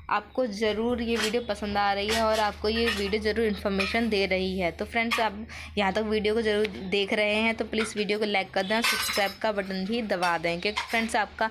आपको ज़रूर ये वीडियो पसंद आ रही है और आपको ये वीडियो ज़रूर इन्फॉर्मेशन दे रही है। तो फ्रेंड्स, आप यहाँ तक वीडियो को ज़रूर देख रहे हैं तो प्लीज़ वीडियो को लाइक कर दें और सब्सक्राइब का बटन भी दबा दें, क्योंकि फ्रेंड्स आपका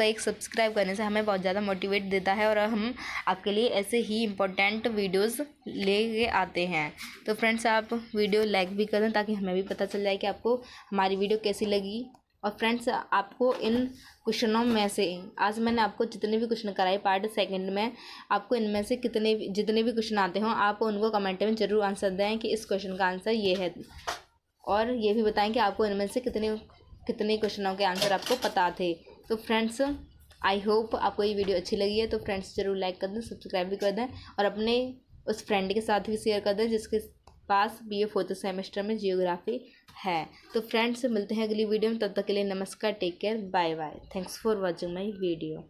एक सब्सक्राइब करने से हमें बहुत ज़्यादा मोटिवेट देता है और हम आपके लिए ऐसे ही इम्पोर्टेंट वीडियोज़ ले आते हैं। तो फ्रेंड्स, आप वीडियो लाइक भी कर दें ताकि हमें भी पता चल जाए कि आपको हमारी वीडियो कैसी लगी। और फ्रेंड्स, आपको इन क्वेश्चनों में से आज मैंने आपको जितने भी क्वेश्चन कराए पार्ट सेकंड में, आपको इनमें से जितने भी क्वेश्चन आते हों आप उनको कमेंट में ज़रूर आंसर दें कि इस क्वेश्चन का आंसर ये है, और ये भी बताएं कि आपको इनमें से कितने क्वेश्चनों के आंसर आपको पता थे। तो फ्रेंड्स, आई होप आपको ये वीडियो अच्छी लगी है। तो फ्रेंड्स, ज़रूर लाइक कर दें, सब्सक्राइब भी कर दें और अपने उस फ्रेंड के साथ भी शेयर कर दें जिसके पास BA 4th सेमेस्टर में जियोग्राफी है। तो फ्रेंड्स, मिलते हैं अगली वीडियो में, तब तक के लिए नमस्कार, take care, bye bye. Thanks for watching my video.